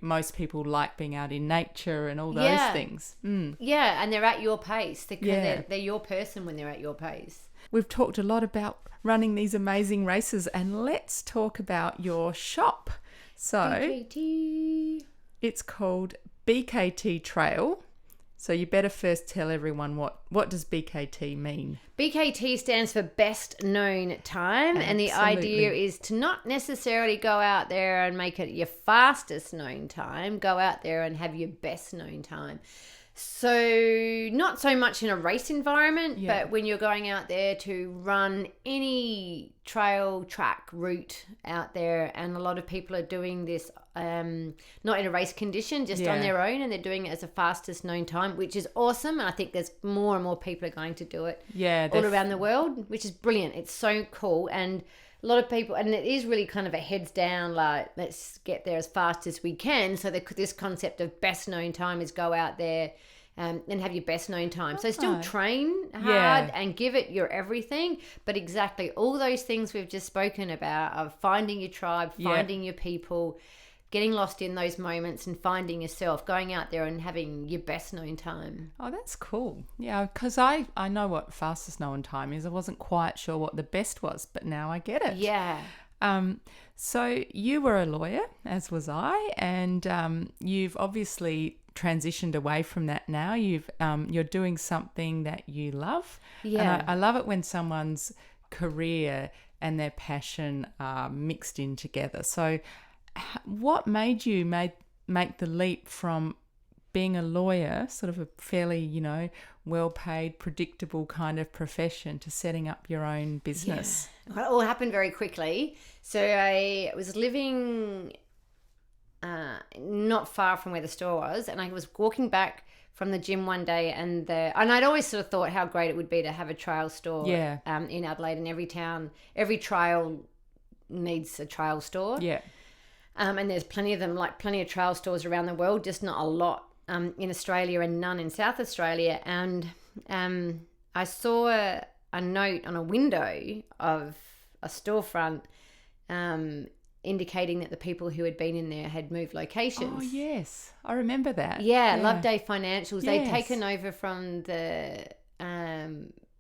most people like being out in nature and all those things. Yeah, and they're at your pace. They're your person when they're at your pace. We've talked a lot about running these amazing races, and let's talk about your shop. So BKT. It's called BKT-Trail. So you better first tell everyone what does BKT mean? BKT stands for best known time. Absolutely. And the idea is to not necessarily go out there and make it your fastest known time. Go out there and have your best known time. So not so much in a race environment, but when you're going out there to run any trail, track, route out there, and a lot of people are doing this not in a race condition, just on their own, and they're doing it as a fastest known time, which is awesome. And I think there's more and more people are going to do it all around the world, which is brilliant. It's so cool. And a lot of people, and it is really kind of a heads down, like, let's get there as fast as we can. So this concept of best known time is go out there and have your best known time. So still train hard and give it your everything, but exactly all those things we've just spoken about of finding your tribe, finding your people, getting lost in those moments and finding yourself, going out there and having your best known time. Oh, that's cool. Yeah, because I know what fastest known time is. I wasn't quite sure what the best was, but now I get it. Yeah. So you were a lawyer, as was I, and you've obviously transitioned away from that now. You're doing something that you love. Yeah. And I love it when someone's career and their passion are mixed in together. So what made you make the leap from being a lawyer, sort of a fairly, well-paid, predictable kind of profession, to setting up your own business? Yeah. It all happened very quickly. So I was living not far from where the store was, and I was walking back from the gym one day, and I'd always sort of thought how great it would be to have a trail store in Adelaide. And every trail needs a trail store. Yeah. And there's plenty of them, like plenty of trail stores around the world, just not a lot in Australia and none in South Australia. And I saw a note on a window of a storefront indicating that the people who had been in there had moved locations. Oh, yes. I remember that. Yeah. Loveday Financials. Yes. They'd taken over from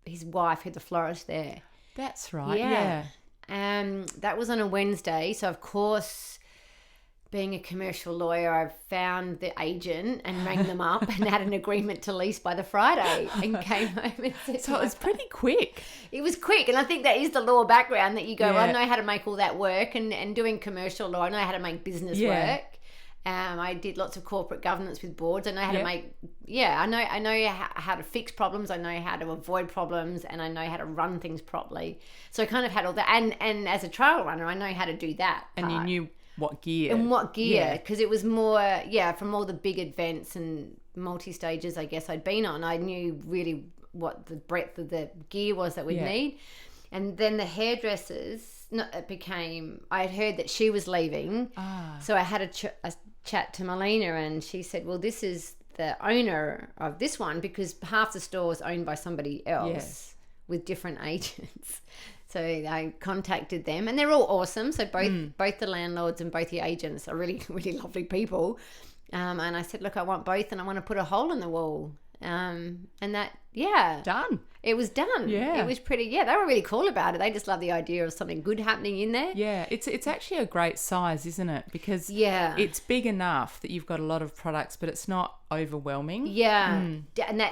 his wife, who's the florist there. That's right. Yeah. That was on a Wednesday. So, of course, being a commercial lawyer, I found the agent and rang them up and had an agreement to lease by the Friday and came home and said, so it was pretty quick. It was quick. And I think that is the law background that you go, I know how to make all that work, and doing commercial law, I know how to make business work. I did lots of corporate governance with boards. I know how to make, I know how to fix problems. I know how to avoid problems, and I know how to run things properly. So I kind of had all that. And as a trail runner, I know how to do that part. And you knew what gear. Because it was more, from all the big events and multi-stages I guess I'd been on, I knew really what the breadth of the gear was that we'd need. And then the hairdressers, I had heard that she was leaving. So I had a chat to Melina, and she said, well, this is the owner of this one, because half the store is owned by somebody else with different agents. So I contacted them, and they're all awesome. So both the landlords and both the agents are really, really lovely people. And I said, look, I want both, and I want to put a hole in the wall. And that, done. It was done. Yeah. It was pretty, they were really cool about it. They just love the idea of something good happening in there. Yeah. It's actually a great size, isn't it? Because it's big enough that you've got a lot of products, but it's not overwhelming. Yeah. And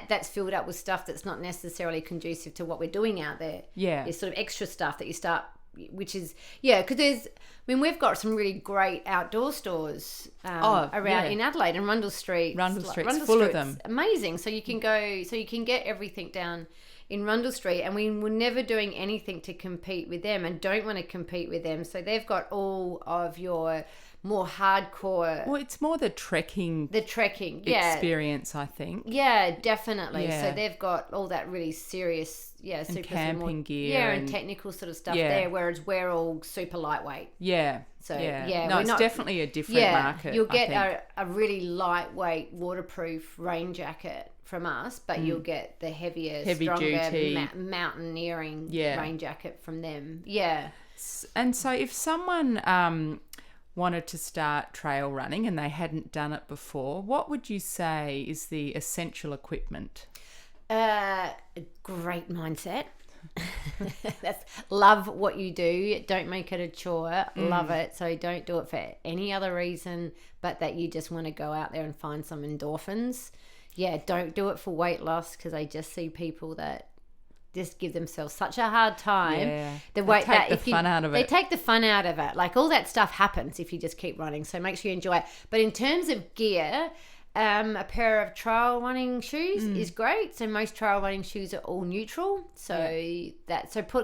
that's filled up with stuff that's not necessarily conducive to what we're doing out there. Yeah. It's sort of extra stuff that you start, which is, because we've got some really great outdoor stores around in Adelaide, and Rundle Street. Rundle Street's full of them. Amazing. So you can get everything down in Rundle Street, and we were never doing anything to compete with them, and don't want to compete with them. So they've got all of your more hardcore. Well, it's more the trekking experience, I think. Yeah, definitely. Yeah. So they've got all that really serious, and super camping more, gear, and technical sort of stuff there, whereas we're all super lightweight. Yeah. So no, it's definitely a different market. You'll get a really lightweight, waterproof rain jacket from us, but you'll get the heavy stronger duty mountaineering rain jacket from them. Yeah. And so if someone wanted to start trail running and they hadn't done it before, what would you say is the essential equipment? Great mindset. That's love what you do. Don't make it a chore. Love it. So don't do it for any other reason but that you just want to go out there and find some endorphins. Yeah, don't do it for weight loss, because I just see people that just give themselves such a hard time. Yeah. They take the fun out of it. They take the fun out of it. Like, all that stuff happens if you just keep running. So make sure you enjoy it. But in terms of gear, a pair of trail running shoes is great. So most trail running shoes are all neutral. So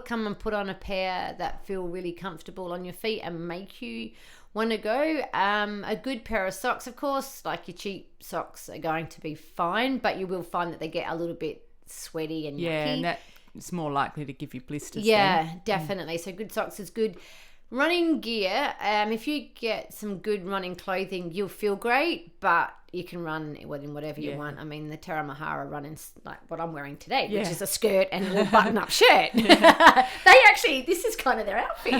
come and put on a pair that feel really comfortable on your feet and make you want to go. A good pair of socks, of course, like your cheap socks are going to be fine, but you will find that they get a little bit sweaty and yucky. Yeah, and that is more likely to give you blisters. Yeah, definitely. So good socks is good. Running gear, if you get some good running clothing, you'll feel great, but you can run in whatever you want. I mean, the Terra Mahara run in like what I'm wearing today, which is a skirt and a little button-up shirt. This is kind of their outfit.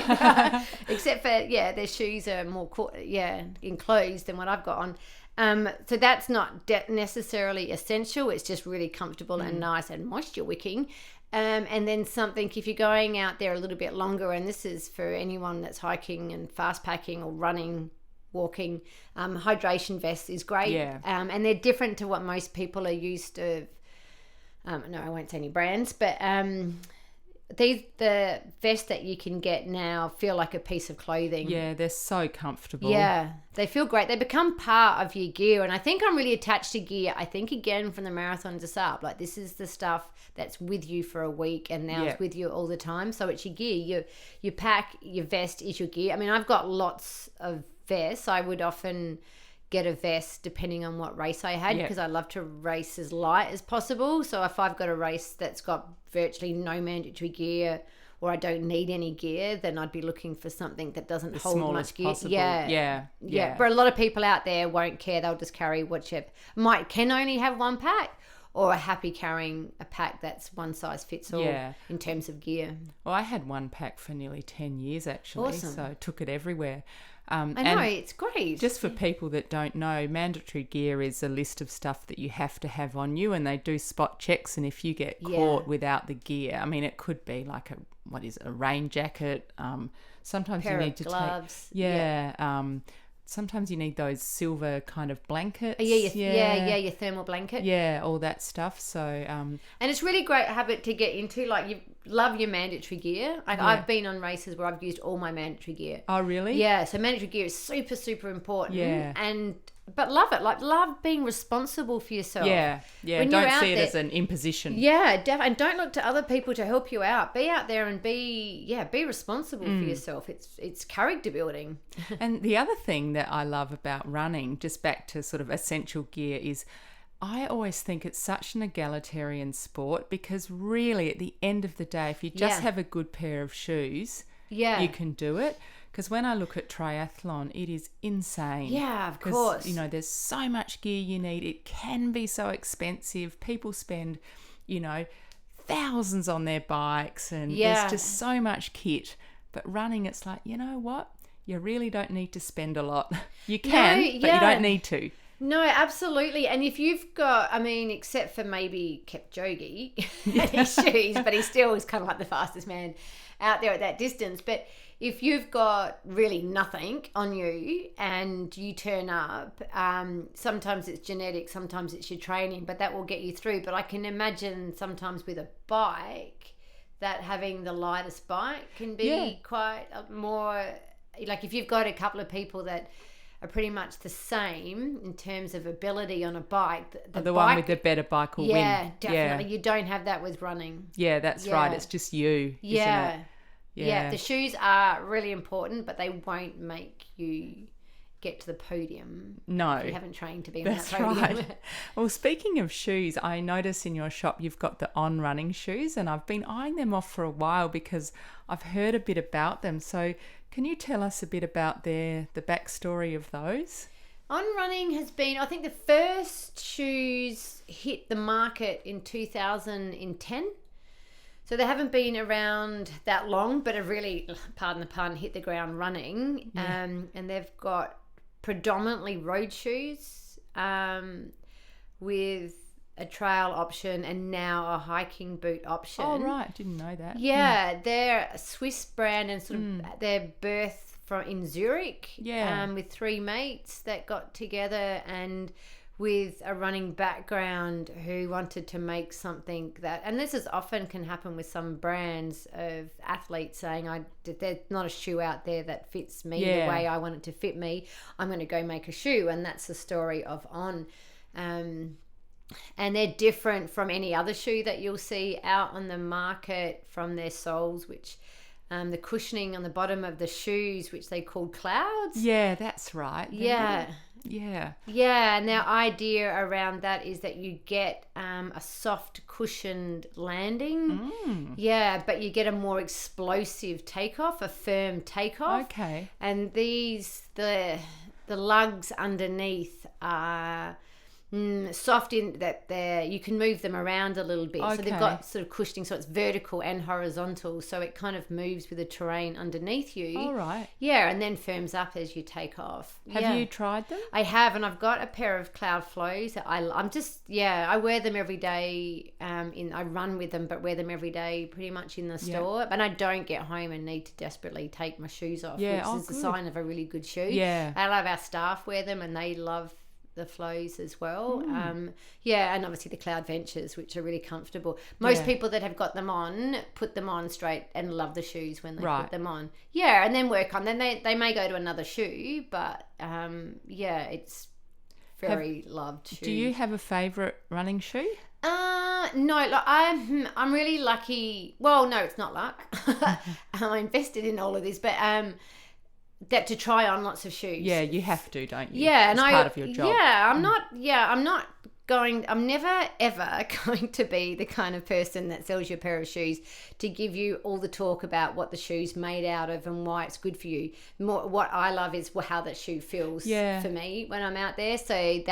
Except for, their shoes are more, enclosed than what I've got on. So that's not necessarily essential. It's just really comfortable and nice and moisture wicking. And then something, if you're going out there a little bit longer, and this is for anyone that's hiking and fast packing or running, walking, hydration vests is great. And they're different to what most people are used to. No, I won't say any brands, but the vests that you can get now feel like a piece of clothing. Yeah, they're so comfortable. Yeah, they feel great. They become part of your gear. And I think I'm really attached to gear. I think, again, from the marathon to Saab, like, this is the stuff that's with you for a week and now it's with you all the time. So it's your gear. Your pack, your vest is your gear. I mean, I've got lots of vests. I would often get a vest depending on what race I had, because I love to race as light as possible. So if I've got a race that's got virtually no mandatory gear, or I don't need any gear, then I'd be looking for something that doesn't hold much gear. Possible. Yeah. But a lot of people out there won't care. They'll just carry whichever. Can only have one pack, or are happy carrying a pack that's one size fits all in terms of gear. Well, I had one pack for nearly 10 years, actually. Awesome. So I took it everywhere. I know, it's great. Just for people that don't know, mandatory gear is a list of stuff that you have to have on you, and they do spot checks. And if you get caught without the gear, I mean, it could be like a rain jacket. Sometimes you need to gloves. Sometimes you need those silver kind of blankets. Your thermal blanket. Yeah, all that stuff. So, and it's really great habit to get into. Like, you love your mandatory gear. Like, I've been on races where I've used all my mandatory gear. Oh, really? Yeah. So mandatory gear is super, super important. Yeah. But love it. Like, love being responsible for yourself. Yeah. When don't see it as an imposition. Yeah, and don't look to other people to help you out. Be out there and be responsible for yourself. It's character building. And the other thing that I love about running, just back to sort of essential gear, is I always think it's such an egalitarian sport, because really at the end of the day, if you just have a good pair of shoes, you can do it. Because when I look at triathlon, it is insane. Yeah, of course. You know, there's so much gear you need. It can be so expensive. People spend, thousands on their bikes, and there's just so much kit. But running, it's like, you know what? You really don't need to spend a lot. You can, but you don't need to. No, absolutely. And if you've got, except for maybe Kipchoge and his shoes, but he still is kind of like the fastest man out there at that distance. But if you've got really nothing on you and you turn up, sometimes it's genetic, sometimes it's your training, but that will get you through. But I can imagine sometimes with a bike that having the lightest bike can be quite more, like, if you've got a couple of people that are pretty much the same in terms of ability on a bike. The bike, one with the better bike will win. Yeah, definitely. You don't have that with running. Yeah, that's right. It's just you, isn't it? Yeah, the shoes are really important, but they won't make you get to the podium. No. If you haven't trained to be on that That's podium. right. Well, speaking of shoes, I notice in your shop you've got the On running shoes, and I've been eyeing them off for a while because I've heard a bit about them. So can you tell us a bit about the backstory of those? On running has been, I think the first shoes hit the market in 2010. So they haven't been around that long, but have really, pardon the pun, hit the ground running. Yeah. And they've got predominantly road shoes with a trail option and now a hiking boot option. Oh, right. Didn't know that. Yeah, they're a Swiss brand and sort of their birth in Zurich. Yeah. With three mates that got together and with a running background who wanted to make something that, and this is often can happen with some brands of athletes saying, there's not a shoe out there that fits me the way I want it to fit me. I'm going to go make a shoe. And that's the story of On. And they're different from any other shoe that you'll see out on the market from their soles, which the cushioning on the bottom of the shoes, which they call clouds. Yeah, that's right. Yeah. Yeah, and their idea around that is that you get a soft cushioned landing. Yeah, but you get a more explosive takeoff, a firm takeoff. Okay. And the lugs underneath are soft in that you can move them around a little bit. Okay. So they've got sort of cushioning, so it's vertical and horizontal, so it kind of moves with the terrain underneath you. All right. Yeah, and then firms up as you take off. Have you tried them? I have, and I've got a pair of Cloud Flows that I wear them every day. I run with them, but wear them every day pretty much in the store. And I don't get home and need to desperately take my shoes off, which is a sign of a really good shoe. Yeah. I love our staff wear them, and they love the flows as well. And obviously the Cloud Ventures, which are really comfortable. Most people that have got them on put them on straight and love the shoes when they put them on. Yeah, and then work on. Then they may go to another shoe, but it's very loved shoe. Do you have a favourite running shoe? No, look, I'm really lucky. Well, no, it's not luck. I invested in all of this, but that to try on lots of shoes. Yeah, you have to, don't you? Yeah, it's part of your job. Yeah, I'm never ever going to be the kind of person that sells you a pair of shoes to give you all the talk about what the shoe's made out of and why it's good for you. More, what I love is how that shoe feels for me when I'm out there. So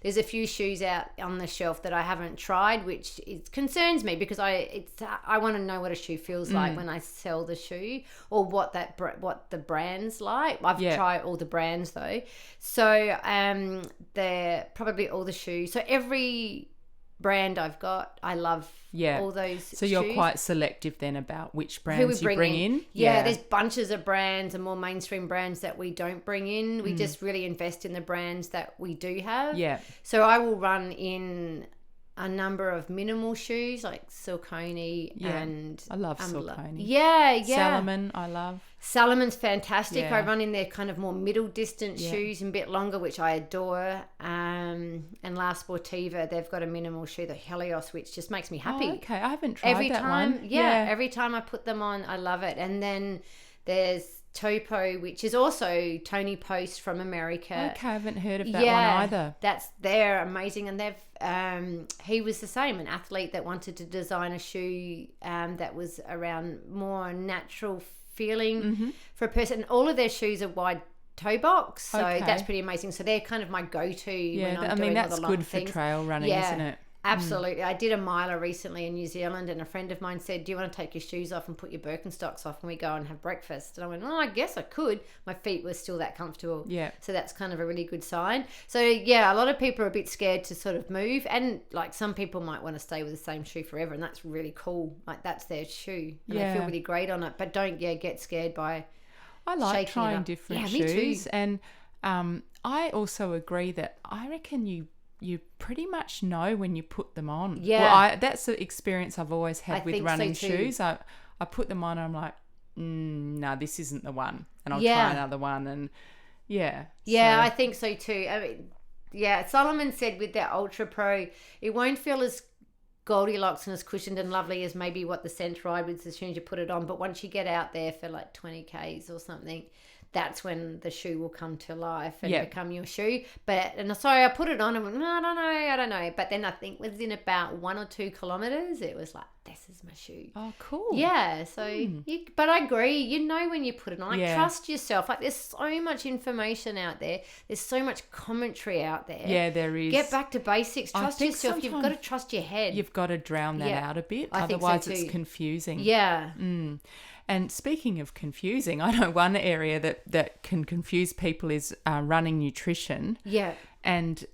there's a few shoes out on the shelf that I haven't tried, which concerns me because I want to know what a shoe feels like when I sell the shoe, or what the brand's like. I've tried all the brands though, so they're probably all the shoes. So every brand I've got, I love all those So you're shoes. quite selective then about which brands you bring in? Yeah, there's bunches of brands and more mainstream brands that we don't bring in. We just really invest in the brands that we do have. Yeah. So I will run in a number of minimal shoes like Saucony and I love Saucony. Yeah. Salomon, I love. Salomon's fantastic. Yeah. I run in their kind of more middle distance shoes and a bit longer, which I adore. And La Sportiva, they've got a minimal shoe, the Helios, which just makes me happy. Oh, okay, I haven't tried that one. Every time I put them on, I love it. And then there's Topo, which is also Tony Post from America. Okay, I haven't heard of that one either. They're amazing, and they've he was the same, an athlete that wanted to design a shoe that was around more natural feeling for a person. All of their shoes are wide toe box, so that's pretty amazing. So they're kind of my go-to when I'm doing all the long good things. for trail running, isn't it? Absolutely. I did a miler recently in New Zealand, and a friend of mine said, do you want to take your shoes off and put your Birkenstocks off and we go and have breakfast? And I went, I guess I could. My feet were still that comfortable. Yeah. So that's kind of a really good sign. So a lot of people are a bit scared to sort of move, and like some people might want to stay with the same shoe forever, and that's really cool. Like that's their shoe and they feel really great on it, but don't get scared by I like trying different shoes. And I also agree that I reckon you pretty much know when you put them on. Yeah. Well, that's the experience I've always had with running shoes. I put them on and I'm like, no, this isn't the one. And I'll try another one. And I think so too. I mean, Salomon said with their Ultra Pro, it won't feel as Goldilocks and as cushioned and lovely as maybe what the Scent Ride was as soon as you put it on. But once you get out there for like 20 Ks or something, that's when the shoe will come to life and become your shoe. And so I put it on and went, no, I don't know. But then I think within about 1 or 2 kilometers, it was like, this is my shoe. Oh, cool. Yeah. So, but I agree. You know when you put it on, trust yourself. Like there's so much information out there. There's so much commentary out there. Yeah, there is. Get back to basics. Trust yourself. You've got to trust your head. You've got to drown that out a bit. I Otherwise, think so too. It's confusing. Yeah. And speaking of confusing, I know one area that can confuse people is running nutrition. Yeah. And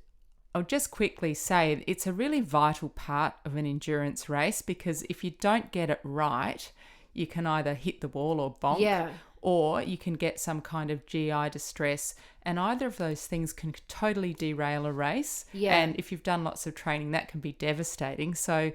I'll just quickly say it's a really vital part of an endurance race, because if you don't get it right, you can either hit the wall or bonk, or you can get some kind of GI distress, and either of those things can totally derail a race. Yeah. And if you've done lots of training, that can be devastating. So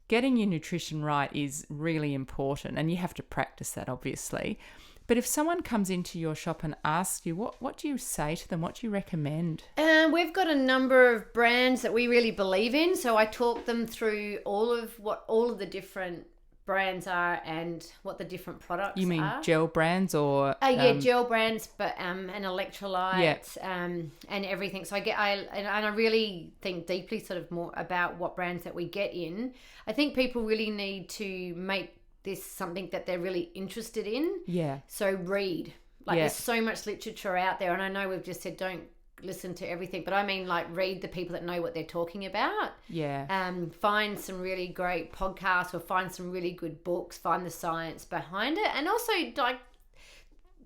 getting your nutrition right is really important, and you have to practice that, obviously. But if someone comes into your shop and asks you, what do you say to them? What do you recommend? We've got a number of brands that we really believe in. So I talk them through all of the different brands are and what the different products are. You mean gel brands or? Gel brands, but and electrolytes, and everything. So I really think deeply sort of more about what brands that we get in. I think people really need to make this something that they're really interested in. Yeah. So read. There's so much literature out there, and I know we've just said don't listen to everything, but I mean read the people that know what they're talking about. Yeah. Find some really great podcasts or find some really good books, find the science behind it. And also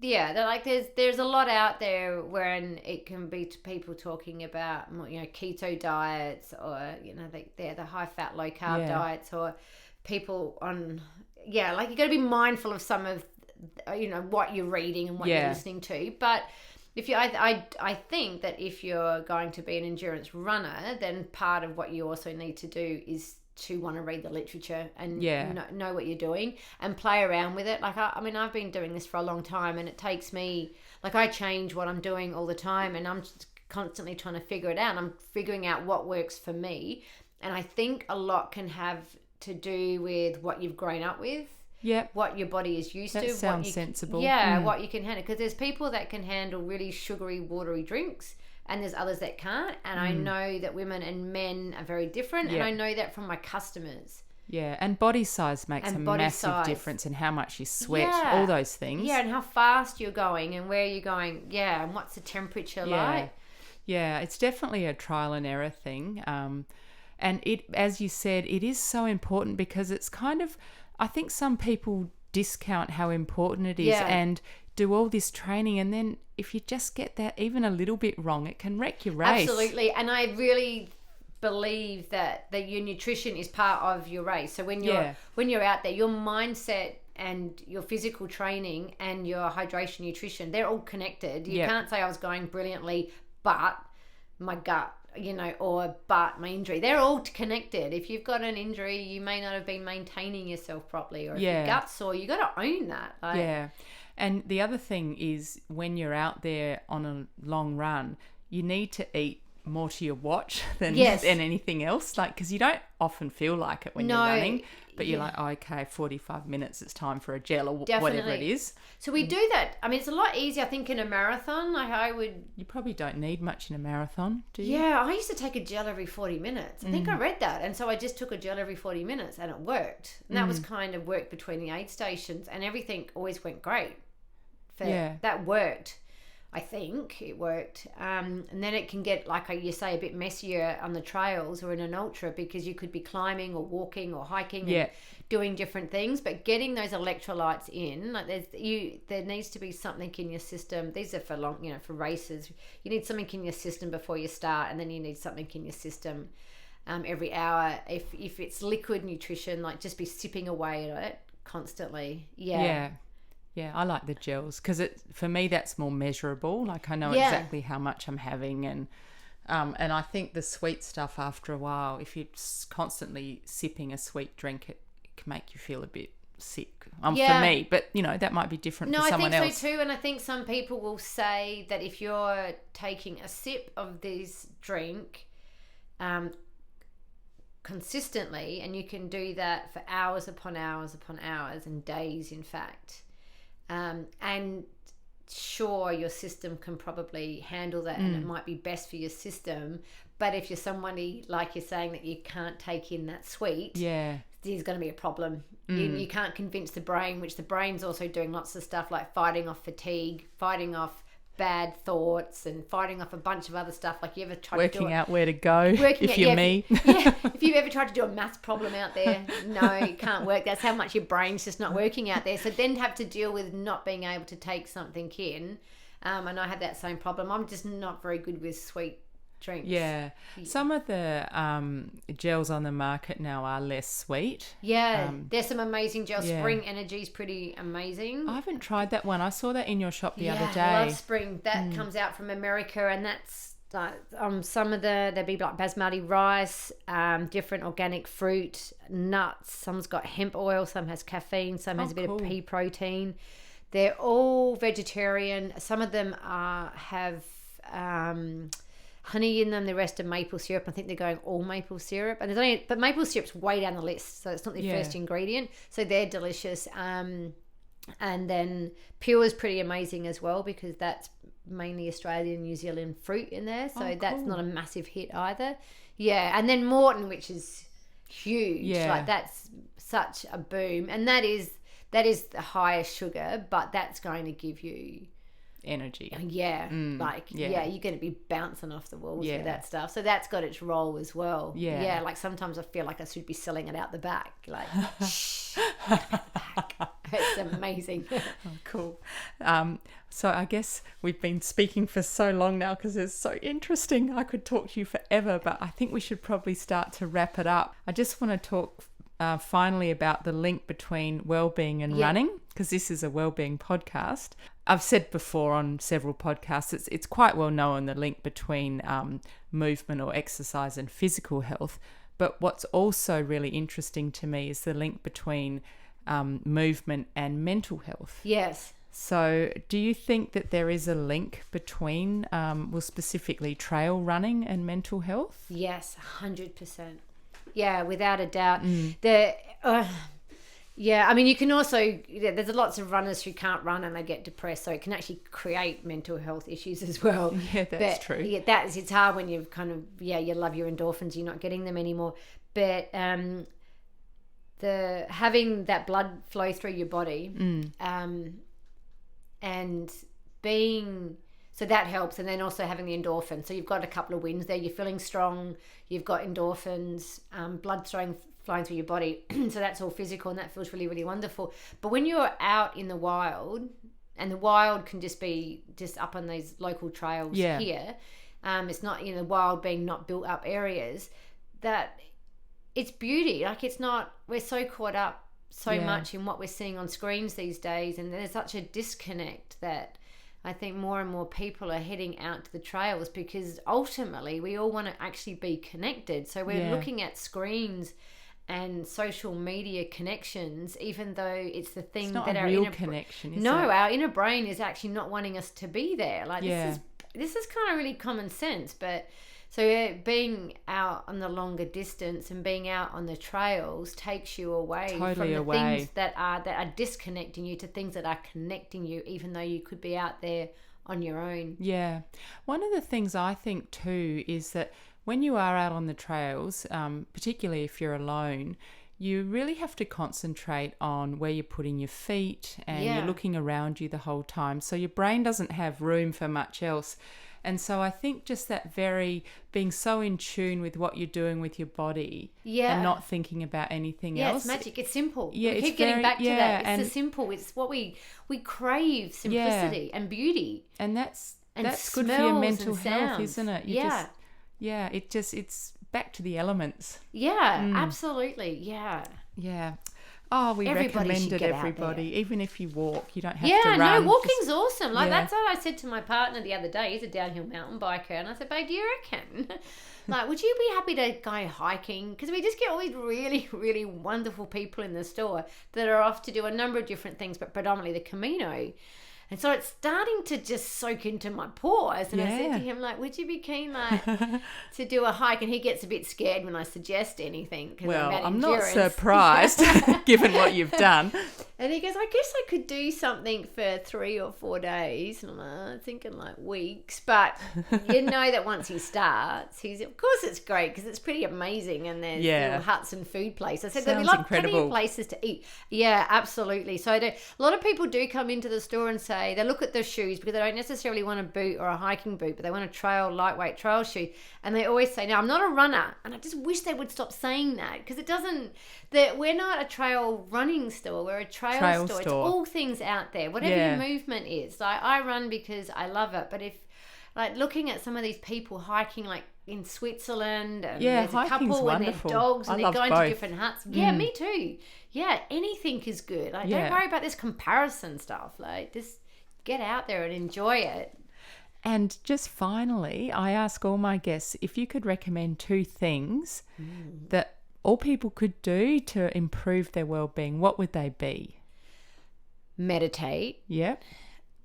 there's a lot out there wherein it can be to people talking about keto diets, or they're the high fat, low carb diets, or people on you got to be mindful of some of what you're reading and what you're listening to. But if I think that if you're going to be an endurance runner, then part of what you also need to do is to want to read the literature and know what you're doing and play around with it. I've been doing this for a long time, and it takes me, I change what I'm doing all the time, and I'm just constantly trying to figure it out. I'm figuring out what works for me. And I think a lot can have to do with what you've grown up with. Yep. What your body is used to. That sounds sensible. Yeah, what you can handle. Because there's people that can handle really sugary, watery drinks, and there's others that can't. And I know that women and men are very different, and I know that from my customers. Yeah, and body size makes a massive difference in how much you sweat, all those things. Yeah, and how fast you're going and where you're going. Yeah, and what's the temperature like. Yeah, it's definitely a trial and error thing. And it, as you said, it is so important, because it's kind of, I think some people discount how important it is and do all this training, and then if you just get that even a little bit wrong, it can wreck your race. Absolutely. And I really believe that your nutrition is part of your race. So when you're out there, your mindset and your physical training and your hydration, nutrition, they're all connected. You can't say I was going brilliantly, but my gut, but my injury. They're all connected. If you've got an injury, you may not have been maintaining yourself properly, or if your gut's sore, you got to own that. And the other thing is, when you're out there on a long run, you need to eat more to your watch than anything else, because you don't often feel like it when you're running, but you're like, okay, 45 minutes, it's time for a gel or whatever it is. So we do that. It's a lot easier, I think, in a marathon. You probably don't need much in a marathon, do you? Yeah, I used to take a gel every 40 minutes. I think I read that, and so I just took a gel every 40 minutes, and it worked. And that was kind of work between the aid stations, and everything always went great. That worked. I think it worked. And then it can get, like you say, a bit messier on the trails or in an ultra, because you could be climbing or walking or hiking and doing different things. But getting those electrolytes in, there needs to be something in your system. These are for for races. You need something in your system before you start, and then you need something in your system every hour. If it's liquid nutrition, just be sipping away at it constantly. Yeah, I like the gels, because for me that's more measurable. I know exactly how much I'm having, and I think the sweet stuff, after a while, if you're constantly sipping a sweet drink, it can make you feel a bit sick. For me, but that might be different for someone else. No, I think so too, and I think some people will say that if you're taking a sip of this drink consistently, and you can do that for hours upon hours upon hours, and days, in fact. And sure, your system can probably handle that and it might be best for your system. But if you're somebody, like you're saying, that you can't take in that sweet, there's going to be a problem. You can't convince the brain, which the brain's also doing lots of stuff like fighting off fatigue, fighting off bad thoughts, and fighting off a bunch of other stuff. Like, you ever tried to working out where to go if you're me. If you've ever tried to do a maths problem out there, no, it can't work. That's how much your brain's just not working out there. So then to have to deal with not being able to take something in, and I have that same problem. I'm just not very good with sweet drinks. Some of the gels on the market now are less sweet. There's some amazing gels. Spring Energy is pretty amazing. I haven't tried that one. I saw that in your shop the other day. I love Spring. That comes out from America, and that's some of there'd be like basmati rice, different organic fruit, nuts. Some's got hemp oil, some has caffeine, some has a bit of pea protein. They're all vegetarian. Some of them have honey in them, the rest are maple syrup. I think they're going all maple syrup, and but maple syrup's way down the list, so it's not the first ingredient. So they're delicious. And then Pure is pretty amazing as well, because that's mainly Australian, New Zealand fruit in there, so that's not a massive hit either. And then Morton, which is huge, like that's such a boom, and that is the highest sugar, but that's going to give you energy. You're going to be bouncing off the walls with that stuff. So that's got its role as well. Like sometimes I feel like I should be selling it out the back, like shh, out the back. It's amazing. Cool. So I guess we've been speaking for so long now because it's so interesting. I could talk to you forever, but I think we should probably start to wrap it up. I just want to talk finally about the link between well-being and running, because this is a well-being podcast. I've said before on several podcasts, it's quite well known, the link between movement or exercise and physical health. But what's also really interesting to me is the link between movement and mental health. Yes. So do you think that there is a link between, specifically trail running and mental health? Yes, 100%. Yeah, without a doubt. I mean, you can also, there's lots of runners who can't run and they get depressed, so it can actually create mental health issues as well. Yeah, that's true. Yeah, it's hard when you've kind of, you love your endorphins, you're not getting them anymore. But having that blood flow through your body, and being, so that helps. And then also having the endorphins. So you've got a couple of wins there. You're feeling strong. You've got endorphins, blood flowing through your body. So that's all physical, and that feels really, really wonderful. But when you're out in the wild, and the wild can just be just up on these local trails here, it's not in the wild being not built up areas, that it's beauty. Like, it's not, we're so caught up much in what we're seeing on screens these days, and there's such a disconnect that I think more and more people are heading out to the trails, because ultimately we all want to actually be connected. So we're looking at screens and social media connections, even though it's the thing that our real connection is. Our inner brain is actually not wanting us to be there. Like, this is kind of really common sense, but so being out on the longer distance and being out on the trails takes you away from the things that are disconnecting you to things that are connecting you, even though you could be out there on your own. Yeah. One of the things I think too is that when you are out on the trails, particularly if you're alone, you really have to concentrate on where you're putting your feet, and you're looking around you the whole time. So your brain doesn't have room for much else. And so I think just that being so in tune with what you're doing with your body, and not thinking about anything else. Yeah, it's magic. It's simple. Yeah, we keep getting back to that. It's the simple. It's what we crave, simplicity and beauty. And that's good for your mental health, isn't it? It's back to the elements. Yeah, absolutely. Yeah. Yeah. Oh, we recommend it, everybody. Even if you walk, you don't have to run. Yeah, no, walking's awesome. Like, that's what I said to my partner the other day. He's a downhill mountain biker. And I said, babe, do you reckon? Like, would you be happy to go hiking? Because we just get all these really, really wonderful people in the store that are off to do a number of different things, but predominantly the Camino. And so it's starting to just soak into my pores. And I said to him, like, would you be keen, like, to do a hike? And he gets a bit scared when I suggest anything. Well, I'm not surprised, given what you've done. And he goes, I guess I could do something for 3 or 4 days. And I'm thinking like weeks. But you know that once he starts, of course it's great because it's pretty amazing. And there's little huts and food places. So there'll be plenty of places to eat. Yeah, absolutely. So a lot of people do come into the store and say, they look at the shoes because they don't necessarily want a boot or a hiking boot, but they want a lightweight trail shoe. And they always say, now I'm not a runner. And I just wish they would stop saying that because we're not a trail running store. We're a trail store. It's all things out there, whatever your movement is. Like I run because I love it, but if like looking at some of these people hiking like in Switzerland and there's a couple and their dogs and they're going to different huts. Yeah, me too. Yeah, anything is good. Like don't worry about this comparison stuff. Like just get out there and enjoy it. And just finally, I ask all my guests if you could recommend 2 things that all people could do to improve their well-being, what would they be? Meditate. Yep.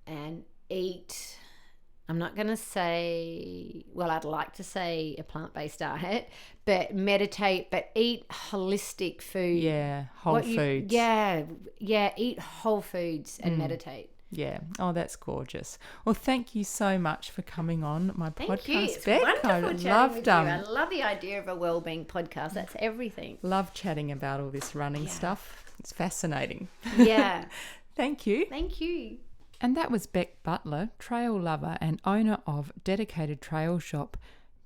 And eat. I'm not going to say, well, I'd like to say a plant-based diet, but meditate, but eat holistic food. Yeah, whole foods. Eat whole foods and meditate. Yeah. Oh, that's gorgeous. Well, thank you so much for coming on my podcast, Beck. It's wonderful chatting with you. I love the idea of a wellbeing podcast. That's everything. Love chatting about all this running stuff. It's fascinating. Yeah. Thank you. Thank you. And that was Beck Butler, trail lover and owner of dedicated trail shop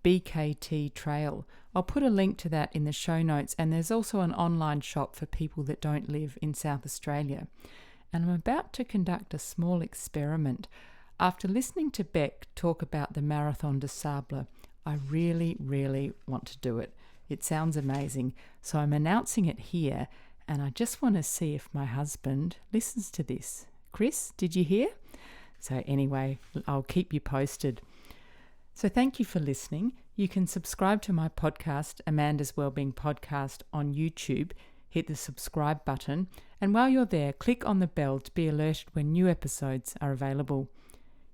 BKT-Trail. I'll put a link to that in the show notes, and there's also an online shop for people that don't live in South Australia. And I'm about to conduct a small experiment. After listening to Beck talk about the Marathon des Sables, I really, really want to do it. It sounds amazing. So I'm announcing it here, and I just want to see if my husband listens to this. Chris, did you hear? So anyway, I'll keep you posted. So thank you for listening. You can subscribe to my podcast, Amanda's Wellbeing Podcast, on YouTube. Hit the subscribe button, and while you're there, click on the bell to be alerted when new episodes are available.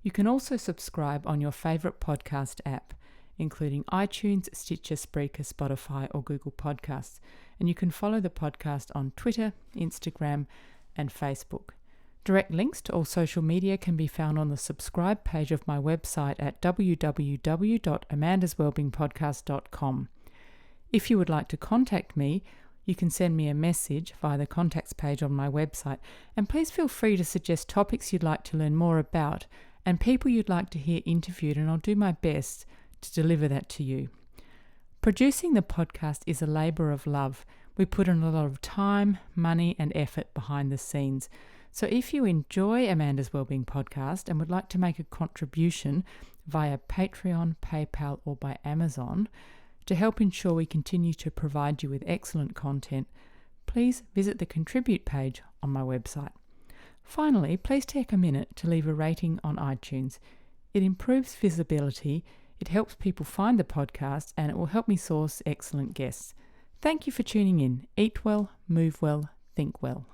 You can also subscribe on your favourite podcast app, including iTunes, Stitcher, Spreaker, Spotify or Google Podcasts, and you can follow the podcast on Twitter, Instagram and Facebook. Direct links to all social media can be found on the subscribe page of my website at www.amandaswellbeingpodcast.com. If you would like to contact me, you can send me a message via the contacts page on my website, and please feel free to suggest topics you'd like to learn more about and people you'd like to hear interviewed, and I'll do my best to deliver that to you. Producing the podcast is a labour of love. We put in a lot of time, money and effort behind the scenes. So if you enjoy Amanda's Wellbeing Podcast and would like to make a contribution via Patreon, PayPal or by Amazon, to help ensure we continue to provide you with excellent content, please visit the Contribute page on my website. Finally, please take a minute to leave a rating on iTunes. It improves visibility, it helps people find the podcast, and it will help me source excellent guests. Thank you for tuning in. Eat well, move well, think well.